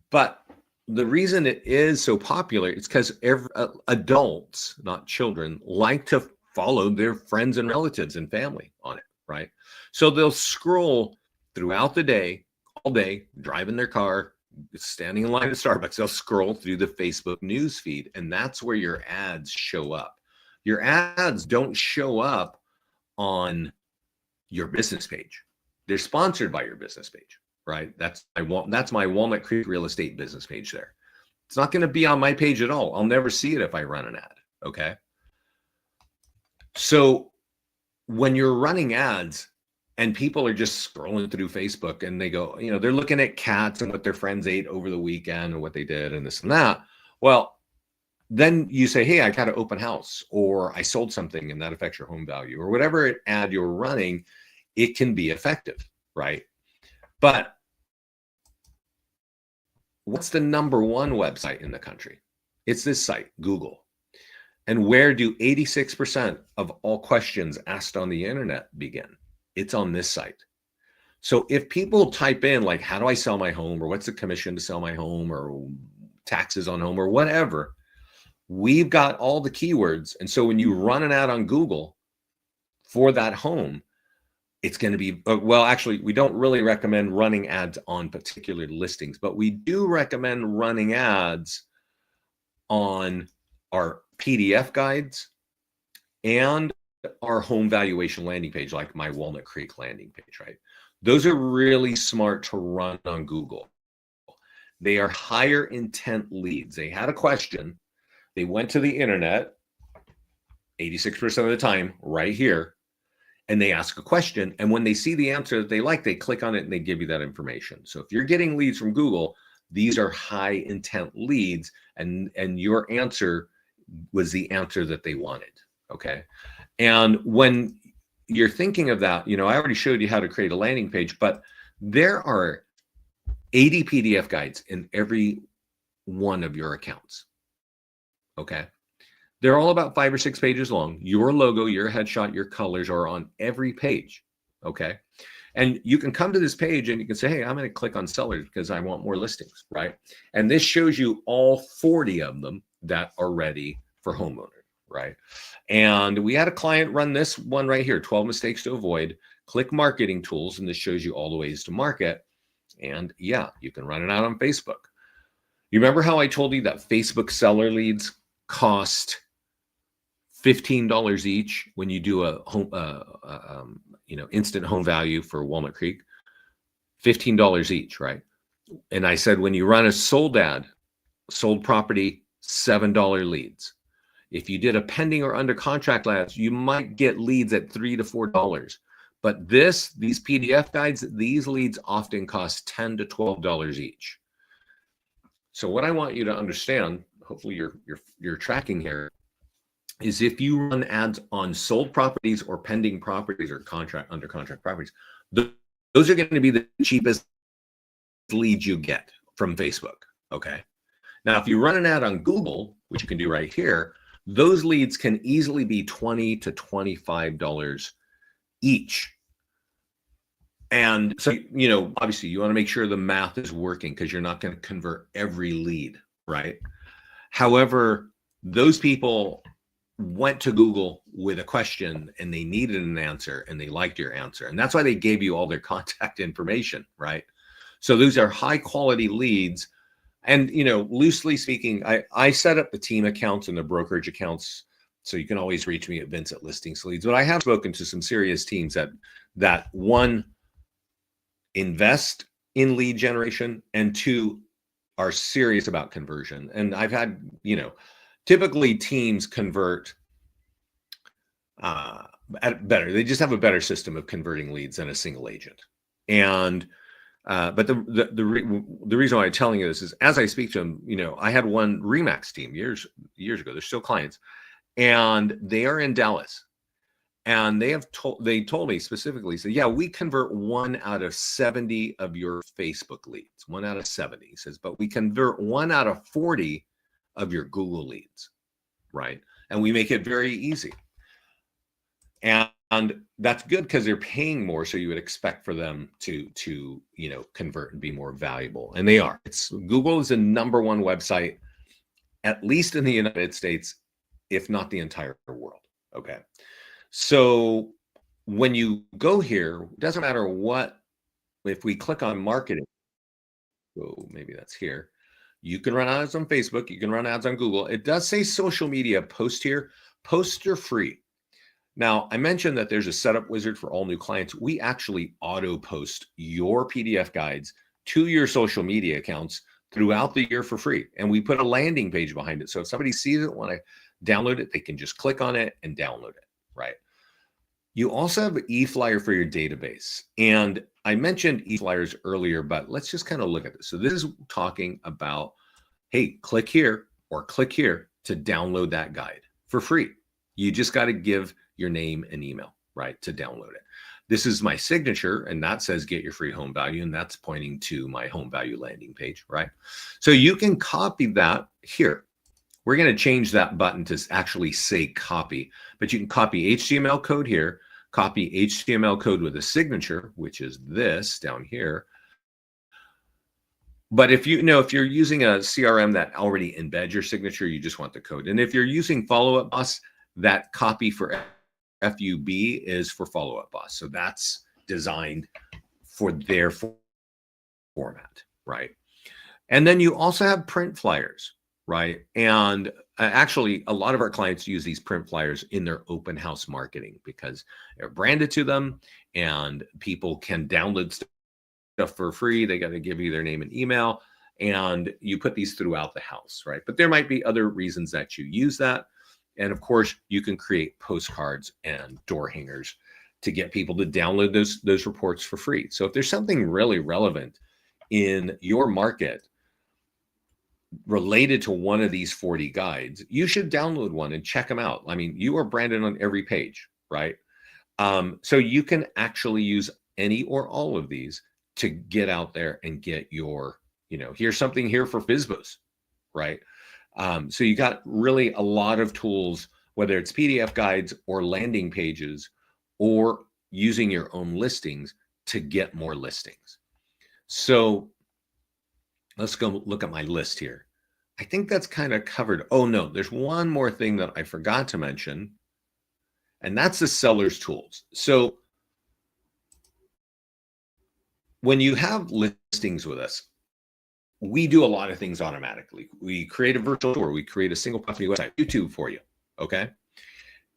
but the reason it is so popular is because adults, not children, like to follow their friends and relatives and family on it, right? So they'll scroll throughout the day, all day, driving their car, standing in line at Starbucks. They'll scroll through the Facebook news feed, and that's where your ads show up. Your ads don't show up on your business page. They're sponsored by your business page, right? That's my Walnut Creek Real Estate business page there. It's not going to be on my page at all. I'll never see it if I run an ad, okay? So when you're running ads and people are just scrolling through Facebook and they go, they're looking at cats and what their friends ate over the weekend and what they did and this and that. Well, then you say, hey, I got an open house, or I sold something and that affects your home value, or whatever ad you're running. it can be effective, right? But what's the number one website in the country? It's this site, Google. And where do 86% of all questions asked on the internet begin? It's on this site. So if people type in like, how do I sell my home, or what's the commission to sell my home, or taxes on home, or whatever, we've got all the keywords. And so when you run an ad on Google for that home, it's going to be, well, actually, we don't really recommend running ads on particular listings, but we do recommend running ads on our PDF guides and our home valuation landing page, like my Walnut Creek landing page, right? Those are really smart to run on Google. They are higher intent leads. They had a question. They went to the internet 86% of the time right here, and they ask a question. And when they see the answer that they like, they click on it and they give you that information. So if you're getting leads from Google, these are high intent leads, and your answer was the answer that they wanted. Okay. And when you're thinking of that, I already showed you how to create a landing page, but there are 80 PDF guides in every one of your accounts. Okay. They're all about 5 or 6 pages long. Your logo, your headshot, your colors are on every page. Okay. And you can come to this page and you can say, hey, I'm going to click on sellers because I want more listings, right? And this shows you all 40 of them that are ready for homeowners, right? And we had a client run this one right here, 12 mistakes to avoid. Click marketing tools, and this shows you all the ways to market. And yeah, you can run it out on Facebook. You remember how I told you that Facebook seller leads cost $15 each when you do a home, instant home value for Walnut Creek? $15 each, right? And I said, when you run a sold ad, sold property, $7 leads. If you did a pending or under contract ads, you might get leads at $3 to $4. But these PDF guides, these leads often cost $10 to $12 each. So what I want you to understand, hopefully you're tracking here, is if you run ads on sold properties or pending properties or under contract properties, those are going to be the cheapest leads you get from Facebook. Okay. Now, if you run an ad on Google, which you can do right here, those leads can easily be $20 to $25 each. And so, obviously you want to make sure the math is working because you're not going to convert every lead, right? However, those people went to Google with a question and they needed an answer and they liked your answer. And that's why they gave you all their contact information, right? So those are high quality leads. And, loosely speaking, I set up the team accounts and the brokerage accounts. So you can always reach me at Vince@ListingsLeads. But I have spoken to some serious teams that one, invest in lead generation, and two, are serious about conversion. And I've had, typically teams convert better. They just have a better system of converting leads than a single agent. And but the reason why I'm telling you this is, as I speak to them, I had one Remax team years ago. They're still clients, and they are in Dallas. And they told me specifically, said, yeah, we convert 1 out of 70 of your Facebook leads, 1 out of 70. He says, but we convert 1 out of 40 of your Google leads, right? And we make it very easy. And that's good because they're paying more, so you would expect for them to convert and be more valuable. And they are. Google is the #1 website, at least in the United States, if not the entire world. Okay. So when you go here, it doesn't matter what, if we click on marketing, so maybe that's here, you can run ads on Facebook, you can run ads on Google. It does say social media post here. Posts are free. Now, I mentioned that there's a setup wizard for all new clients. We actually auto post your PDF guides to your social media accounts throughout the year for free. And we put a landing page behind it. So if somebody sees it, want to download it, they can just click on it and download it, right? You also have eFlyer for your database. And I mentioned eFlyers earlier, but let's just kind of look at this. So this is talking about, hey, click here or click here to download that guide for free. You just got to give your name and email. right, to download it. This is my signature, and that says get your free home value, and that's pointing to my home value landing page, right? So you can copy that here. We're going to change that button to actually say copy, but you can copy HTML code here, copy HTML code with a signature, which is this down here. But if if you're using a CRM that already embeds your signature, you just want the code. And if you're using Follow Up Boss, that copy for FUB is for Follow Up Boss. So that's designed for their format, right? And then you also have print flyers, right? And actually, a lot of our clients use these print flyers in their open house marketing because they're branded to them and people can download stuff for free. They got to give you their name and email, and you put these throughout the house, right? But there might be other reasons that you use that. And of course, you can create postcards and door hangers to get people to download those reports for free. So if there's something really relevant in your market related to one of these 40 guides, you should download one and check them out. I mean, you are branded on every page, right? So you can actually use any or all of these to get out there and get your, here's something here for FSBOs, right? So you got really a lot of tools, whether it's PDF guides or landing pages or using your own listings to get more listings. So let's go look at my list here. I think that's kind of covered. Oh no, there's one more thing that I forgot to mention, and that's the seller's tools. So when you have listings with us, we do a lot of things automatically. We create a virtual tour. We create a single property website, YouTube for you, okay?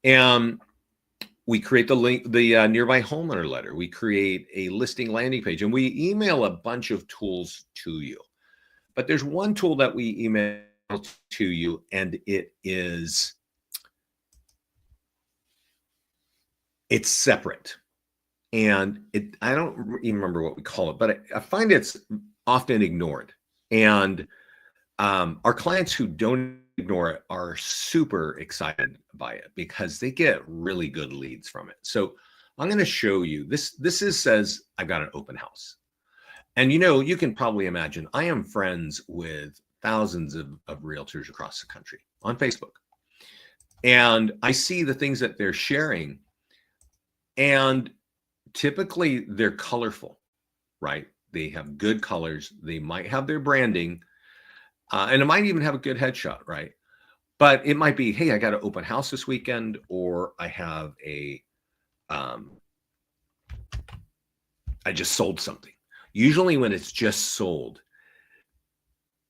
And we create the link, the nearby homeowner letter. We create a listing landing page, and we email a bunch of tools to you. But there's one tool that we email to you, and it's separate. And I don't even remember what we call it, but I find it's often ignored. And our clients who don't ignore it are super excited by it because they get really good leads from it. So I'm going to show you this. Says I've got an open house. And you can probably imagine I am friends with thousands of realtors across the country on Facebook. And I see the things that they're sharing. And typically they're colorful, right? They have good colors. They might have their branding, and it might even have a good headshot, right? But it might be, hey, I got an open house this weekend, or I have I just sold something. Usually when it's just sold,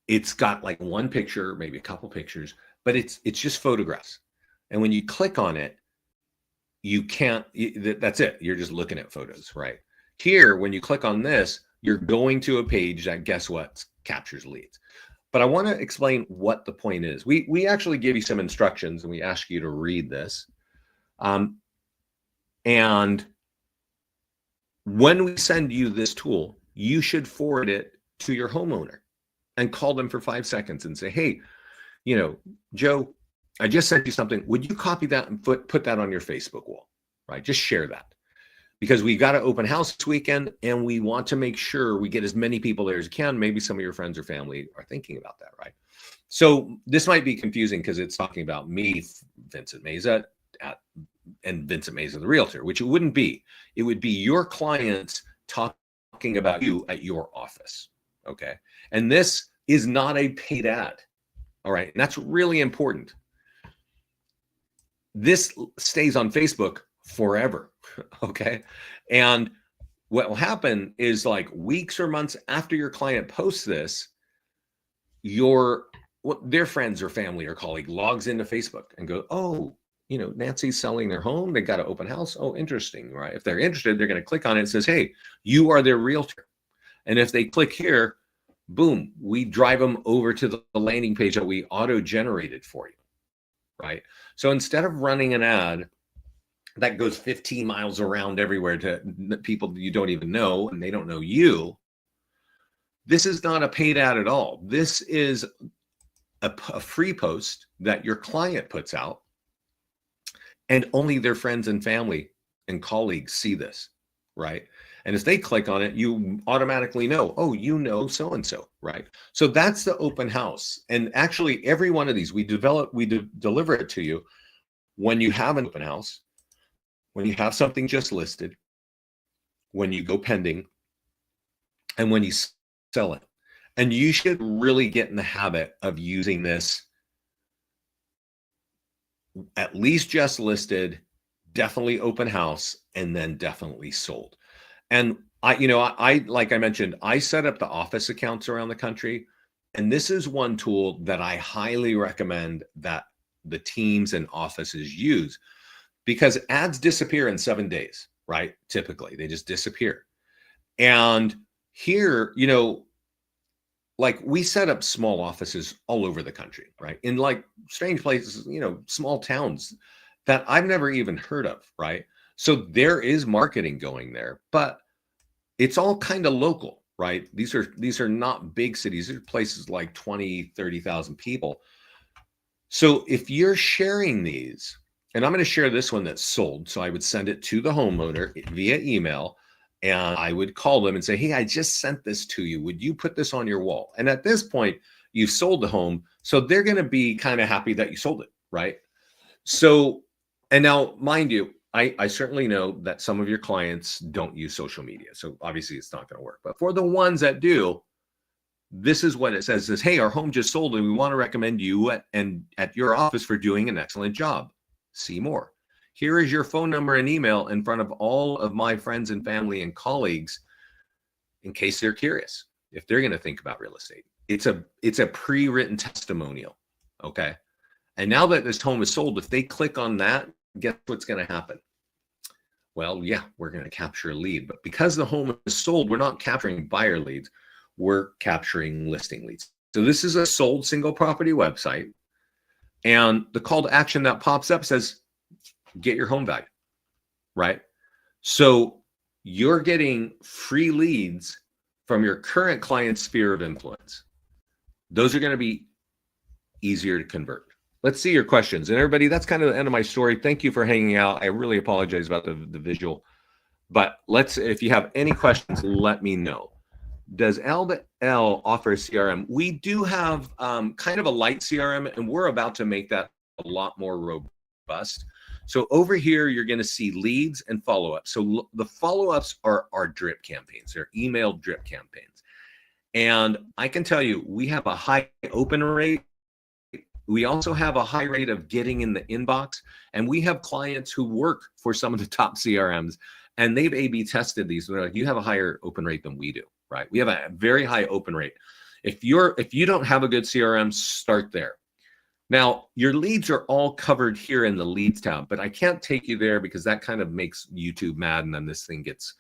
it's got like one picture, maybe a couple pictures, but it's just photographs. And when you click on it, you can't, that's it. You're just looking at photos, right? Here, when you click on this, you're going to a page that, guess what, captures leads. But I want to explain what the point is. We actually give you some instructions, and we ask you to read this. And when we send you this tool, you should forward it to your homeowner and call them for 5 seconds and say, hey, Joe, I just sent you something. Would you copy that and put that on your Facebook wall, right? Just share that. Because we got an open house this weekend, and we want to make sure we get as many people there as we can. Maybe some of your friends or family are thinking about that, right? So this might be confusing because it's talking about me, Vincent Meza, and Vincent Meza, the realtor, which it wouldn't be. It would be your clients talking about you at your office, okay? And this is not a paid ad, all right? And that's really important. This stays on Facebook forever, okay? And what will happen is, like, weeks or months after your client posts this, their friends or family or colleague logs into Facebook and go, oh, Nancy's selling their home. They got an open house. Oh, interesting, right? If they're interested, they're going to click on it and says, hey, you are their realtor. And if they click here, boom, we drive them over to the landing page that we auto-generated for you, right? So instead of running an ad that goes 15 miles around everywhere to people you don't even know, and they don't know you, this is not a paid ad at all. This is a free post that your client puts out, and only their friends and family and colleagues see this, right? And if they click on it, you automatically know, oh, you know so-and-so, right? So that's the open house. And actually every one of these we deliver it to you when you have an open house, when you have something just listed, when you go pending, and when you sell it. And you should really get in the habit of using this at least just listed, definitely open house, and then definitely sold. And I like I mentioned, I set up the office accounts around the country, and this is one tool that I highly recommend that the teams and offices use, because ads disappear in 7 days, right? Typically, they just disappear. And here, like we set up small offices all over the country, right? In like strange places, small towns that I've never even heard of, right? So there is marketing going there, but it's all kind of local, right? These are not big cities. These are places like 20, 30,000 people. So if you're sharing these, and I'm going to share this one that's sold, so I would send it to the homeowner via email, and I would call them and say, hey, I just sent this to you. Would you put this on your wall? And at this point, you've sold the home. So they're going to be kind of happy that you sold it, right? So, and now, mind you, I certainly know that some of your clients don't use social media. So obviously it's not going to work. But for the ones that do, this is what it says. It says, hey, our home just sold and we want to recommend you at your office for doing an excellent job. See more. Here is your phone number and email in front of all of my friends and family and colleagues in case they're curious if they're going to think about real estate. It's a pre-written testimonial, okay? And now that this home is sold, if they click on that, guess what's going to happen? Well, yeah, we're going to capture a lead. But because the home is sold, we're not capturing buyer leads. We're capturing listing leads. So this is a sold single property website. And the call to action that pops up says, get your home value, right? So you're getting free leads from your current client's sphere of influence. Those are going to be easier to convert. Let's see your questions. And everybody, that's kind of the end of my story. Thank you for hanging out. I really apologize about the visual, but if you have any questions, let me know. Does L offer CRM? We do have kind of a light CRM, and we're about to make that a lot more robust. So over here, you're going to see leads and follow-ups. So the follow-ups are our drip campaigns. They're email drip campaigns. And I can tell you, we have a high open rate. We also have a high rate of getting in the inbox. And we have clients who work for some of the top CRMs, and they've A/B tested these. They're like, you have a higher open rate than we do, right? We have a very high open rate. If you don't have a good CRM, start there. Now, your leads are all covered here in the leads tab, but I can't take you there because that kind of makes YouTube mad, and then this thing gets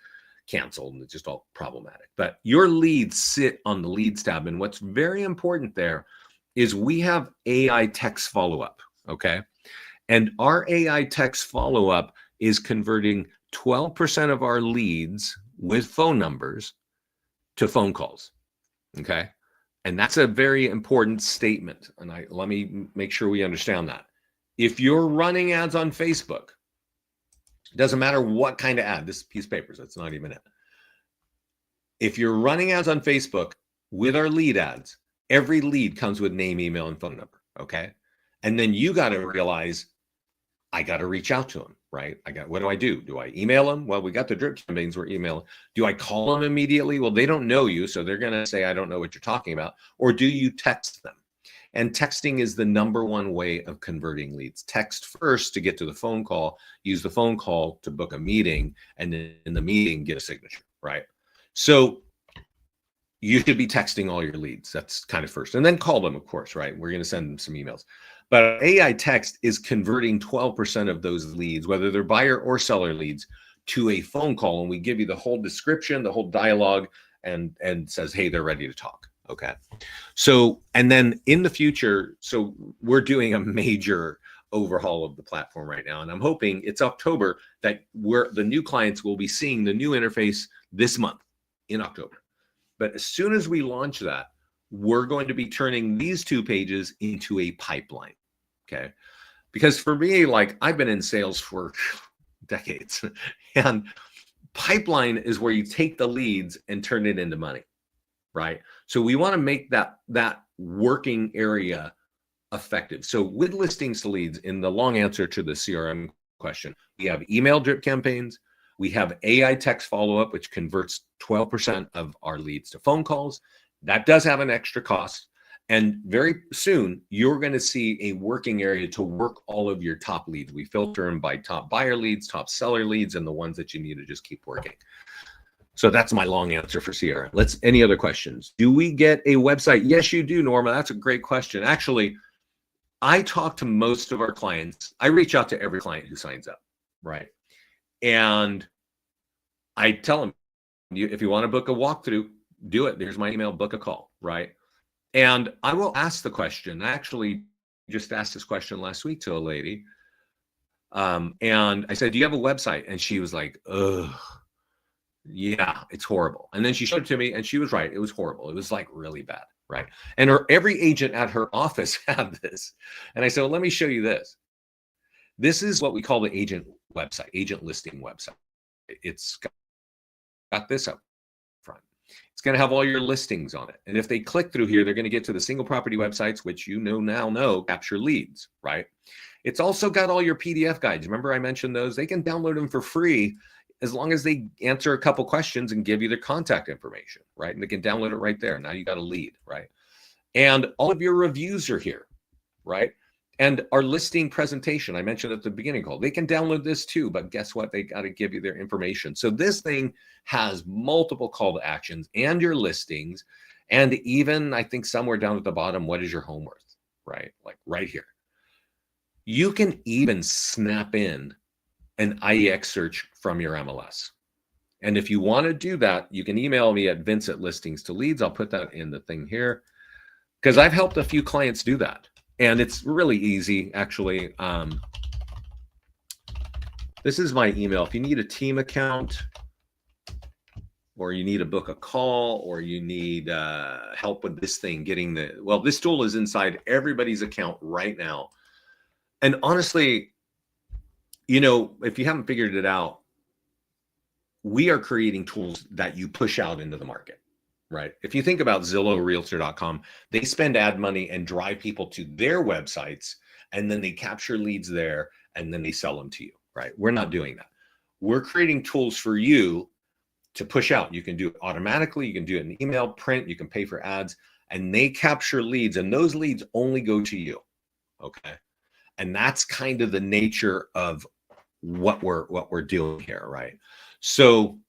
canceled and it's just all problematic. But your leads sit on the leads tab. And what's very important there is we have AI text follow-up, okay? And our AI text follow-up is converting 12% of our leads with phone numbers to phone calls, okay? And that's a very important statement. And let me make sure we understand that. If you're running ads on Facebook, it doesn't matter what kind of ad, this piece of paper, that's not even it. If you're running ads on Facebook with our lead ads, every lead comes with name, email, and phone number, okay? And then you got to realize, I got to reach out to them, right? What do I do? Do I email them? Well, we got the drip campaigns, we're emailing. Do I call them immediately? Well, they don't know you, so they're going to say, I don't know what you're talking about. Or do you text them? And texting is the #1 way of converting leads. Text first to get to the phone call, use the phone call to book a meeting, and then in the meeting, get a signature, right? So you should be texting all your leads. That's kind of first. And then call them, of course, right? We're going to send them some emails. But AI text is converting 12% of those leads, whether they're buyer or seller leads, to a phone call. And we give you the whole description, the whole dialogue, and says, hey, they're ready to talk. Okay. So, and then in the future, so we're doing a major overhaul of the platform right now. And I'm hoping it's October that the new clients will be seeing the new interface this month in October. But as soon as we launch that, we're going to be turning these 2 pages into a pipeline, okay? Because for me, like I've been in sales for decades. And pipeline is where you take the leads and turn it into money, right? So we want to make that working area effective. So with listings to leads, in the long answer to the CRM question, we have email drip campaigns. We have AI text follow-up, which converts 12% of our leads to phone calls. That does have an extra cost. And very soon, you're going to see a working area to work all of your top leads. We filter them by top buyer leads, top seller leads, and the ones that you need to just keep working. So that's my long answer for CRM. Any other questions? Do we get a website? Yes, you do, Norma. That's a great question. Actually, I talk to most of our clients. I reach out to every client who signs up, right? And I tell them, if you want to book a walkthrough, do it. There's my email, book a call, right? And I will ask the question. I actually just asked this question last week to a lady. And I said, do you have a website? And she was like, ugh, yeah, it's horrible. And then she showed it to me and she was right. It was horrible. It was like really bad, right? And every agent at her office had this. And I said, well, let me show you this. This is what we call the agent website, agent listing website. It's got this up front. It's going to have all your listings on it. And if they click through here, they're going to get to the single property websites, which you now know capture leads, right? It's also got all your PDF guides. Remember I mentioned those? They can download them for free as long as they answer a couple questions and give you their contact information, right? And they can download it right there. Now you got a lead, right? And all of your reviews are here, right? And our listing presentation, I mentioned at the beginning call, they can download this too, but guess what? They got to give you their information. So this thing has multiple call to actions and your listings. And even I think somewhere down at the bottom, what is your home worth, right? Like right here. You can even snap in an IEX search from your MLS. And if you want to do that, you can email me at vince@listings2leads. I'll put that in the thing here because I've helped a few clients do that. And it's really easy, actually. This is my email. If you need a team account or you need to book a call or you need help with this thing, this tool is inside everybody's account right now. And honestly, if you haven't figured it out, we are creating tools that you push out into the market. Right. If you think about Zillow, Realtor.com, they spend ad money and drive people to their websites, and then they capture leads there, and then they sell them to you. Right. We're not doing that. We're creating tools for you to push out. You can do it automatically. You can do it in email, print. You can pay for ads, and they capture leads, and those leads only go to you. Okay. And that's kind of the nature of what we're doing here. Right. So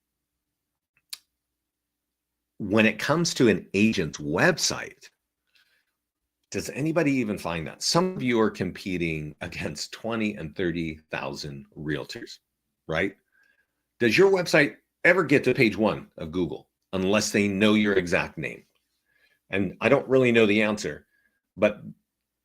when it comes to an agent's website, does anybody even find that? Some of you are competing against 20 and 30,000 realtors, right? Does your website ever get to page 1 of Google unless they know your exact name? And I don't really know the answer, but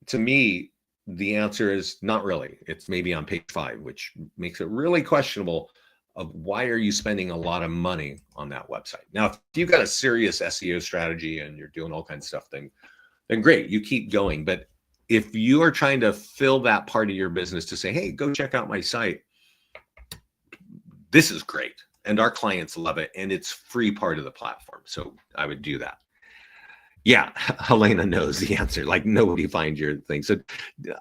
to me, the answer is not really. It's maybe on page 5, which makes it really questionable of why are you spending a lot of money on that website. Now, if you've got a serious SEO strategy and you're doing all kinds of stuff, then great, you keep going. But if you are trying to fill that part of your business to say, hey, go check out my site, this is great. And our clients love it. And it's free part of the platform. So I would do that. Yeah, Helena knows the answer. Like nobody finds your thing. So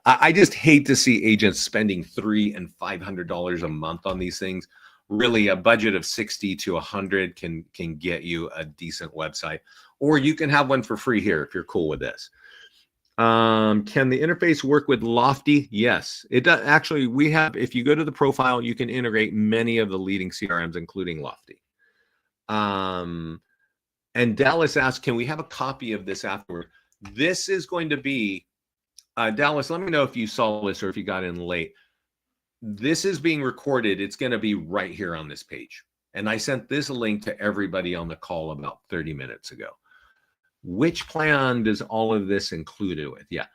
I just hate to see agents spending $300 and $500 a month on these things. Really, a budget of 60 to 100 can get you a decent website, or you can have one for free here if you're cool with this. Can the interface work with Lofty? Yes, it does. Actually, if you go to the profile, you can integrate many of the leading CRMs, including Lofty. And Dallas asked, can we have a copy of this afterward? This is going to be, Dallas, let me know if you saw this or if you got in late. This is being recorded. It's going to be right here on this page. And I sent this link to everybody on the call about 30 minutes ago. Which plan does all of this include it with? Yeah,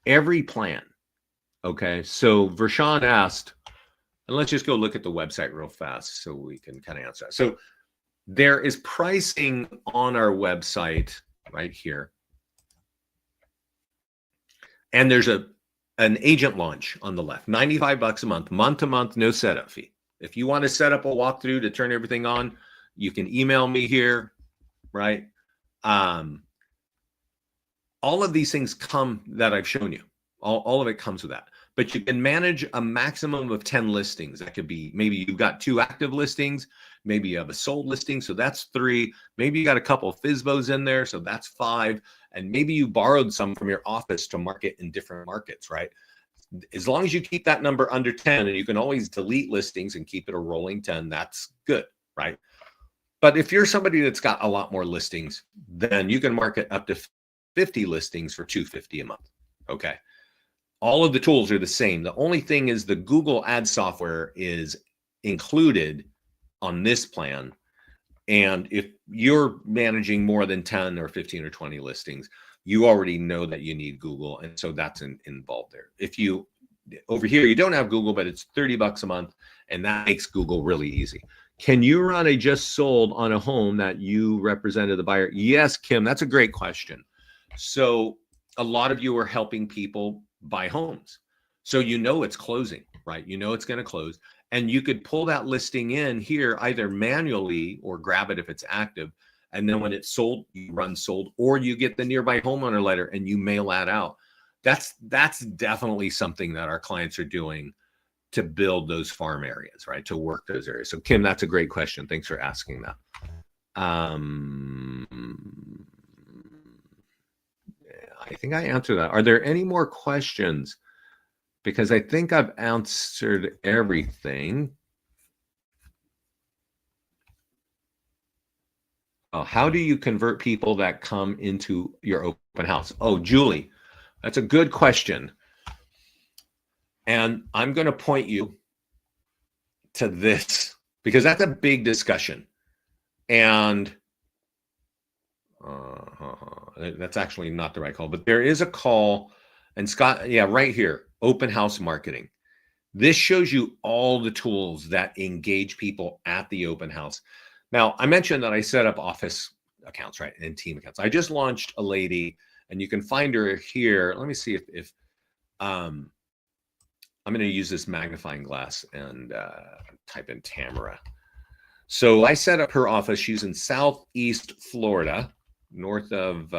every plan. Okay, so Vershawn asked, and let's just go look at the website real fast so we can kind of answer that. So there is pricing on our website right here. And there's an agent launch on the left, $95 a month, month to month, no setup fee. If you want to set up a walkthrough to turn everything on, you can email me here, right? All of these things come that I've shown you. All of it comes with that. But you can manage a maximum of 10 listings. That could be, maybe you've got 2 active listings, maybe you have a sold listing, so that's 3. Maybe you got a couple of FSBOs in there, so that's 5. And maybe you borrowed some from your office to market in different markets, right? As long as you keep that number under 10, and you can always delete listings and keep it a rolling 10, that's good, right? But if you're somebody that's got a lot more listings, then you can market up to 50 listings for $250 a month. Okay. All of the tools are the same. The only thing is the Google Ads software is included on this plan. And if you're managing more than 10 or 15 or 20 listings, you already know that you need Google. And so that's involved there. If you, over here, you don't have Google, but it's $30 a month, and that makes Google really easy. Can you run a just sold on a home that you represented the buyer? Yes, Kim, that's a great question. So a lot of you are helping people buy homes. So you know it's closing, right? You know it's going to close. And you could pull that listing in here either manually or grab it if it's active. And then when it's sold, you run sold, or you get the nearby homeowner letter and you mail that out. That's definitely something that our clients are doing to build those farm areas, right? To work those areas. So Kim, that's a great question. Thanks for asking that. I think I answered that. Are there any more questions? Because I think I've answered everything. How do you convert people that come into your open house? Oh, Julie, that's a good question. And I'm going to point you to this because that's a big discussion. And that's actually not the right call, but there is a call. And Scott, yeah, right here, open house marketing. This shows you all the tools that engage people at the open house. Now, I mentioned that I set up office accounts, right, and team accounts. I just launched a lady, and you can find her here. Let me see if I'm going to use this magnifying glass and type in Tamara. So I set up her office. She's in Southeast Florida, north of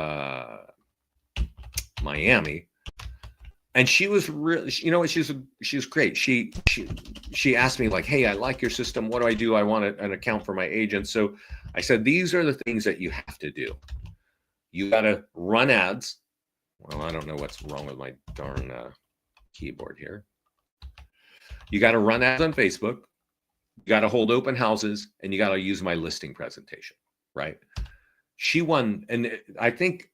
Miami. And she was really, you know, she was great. She asked me like, hey, I like your system. What do I do? I want an account for my agent. So I said, these are the things that you have to do. You got to run ads. Well, I don't know what's wrong with my darn keyboard here. You got to run ads on Facebook. You got to hold open houses, and you got to use my listing presentation, right? She won, and I think,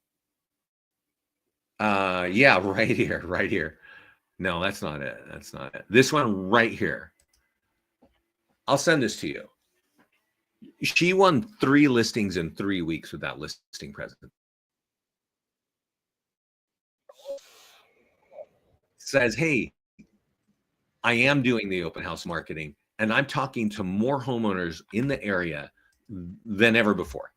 yeah, right here. No, that's not it. That's not it. This one right here. I'll send this to you. She won 3 listings in 3 weeks with that listing presentation. Says, hey, I am doing the open house marketing, and I'm talking to more homeowners in the area than ever before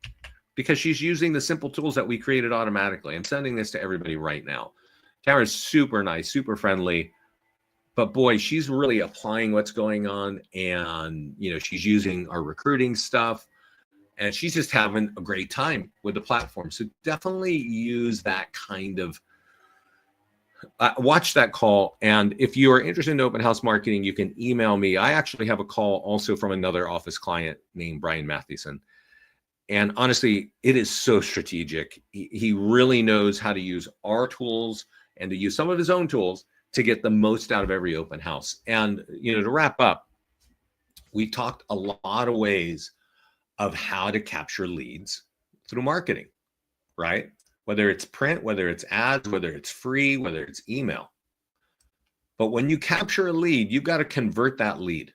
because she's using the simple tools that we created automatically. I'm sending this to everybody right now. Tara's super nice, super friendly, but boy, she's really applying what's going on, and you know, she's using our recruiting stuff, and she's just having a great time with the platform. So definitely use that kind of watch that call. And if you are interested in open house marketing, you can email me. I actually have a call also from another office client named Brian Mathewson. And honestly, it is so strategic. He really knows how to use our tools and to use some of his own tools to get the most out of every open house. And, you know, to wrap up, we talked a lot of ways of how to capture leads through marketing, right? Whether it's print, whether it's ads, whether it's free, whether it's email. But when you capture a lead, you've got to convert that lead.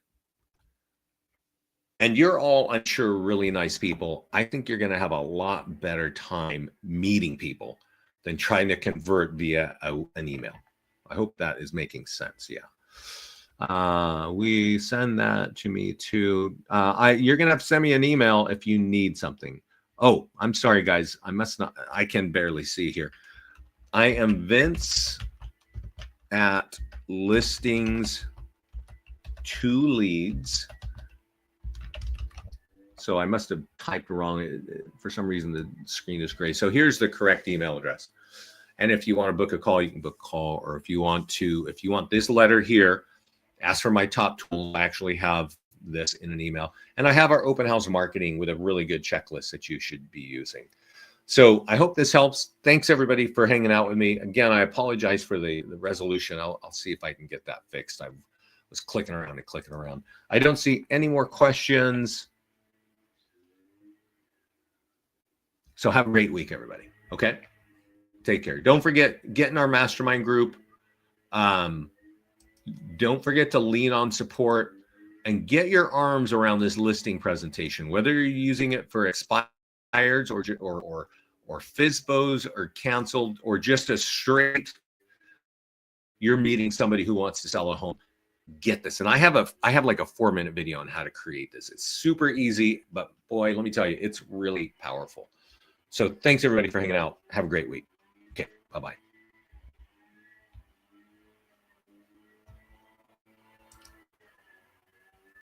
And you're all, I'm sure, really nice people. I think you're going to have a lot better time meeting people than trying to convert via an email. I hope that is making sense. Yeah. We send that to me too. You're going to have to send me an email if you need something. Oh, I'm sorry, guys. I can barely see here. I am Vince at listings 2leads.com. So I must have typed wrong. For some reason, the screen is gray. So here's the correct email address. And if you want to book a call, you can book a call. Or if you want this letter here, ask for my top tool. I actually have this in an email. And I have our open house marketing with a really good checklist that you should be using. So I hope this helps. Thanks everybody for hanging out with me. Again, I apologize for the resolution. I'll see if I can get that fixed. I was clicking around and clicking around. I don't see any more questions. So have a great week, everybody. Okay? Take care. Don't forget, get in our mastermind group. Don't forget to lean on support and get your arms around this listing presentation, whether you're using it for expireds or FSBOs or canceled or just a straight, you're meeting somebody who wants to sell a home. Get this. And I have like a 4-minute video on how to create this. It's super easy, but boy, let me tell you, it's really powerful. So thanks everybody for hanging out. Have a great week. Okay, bye-bye.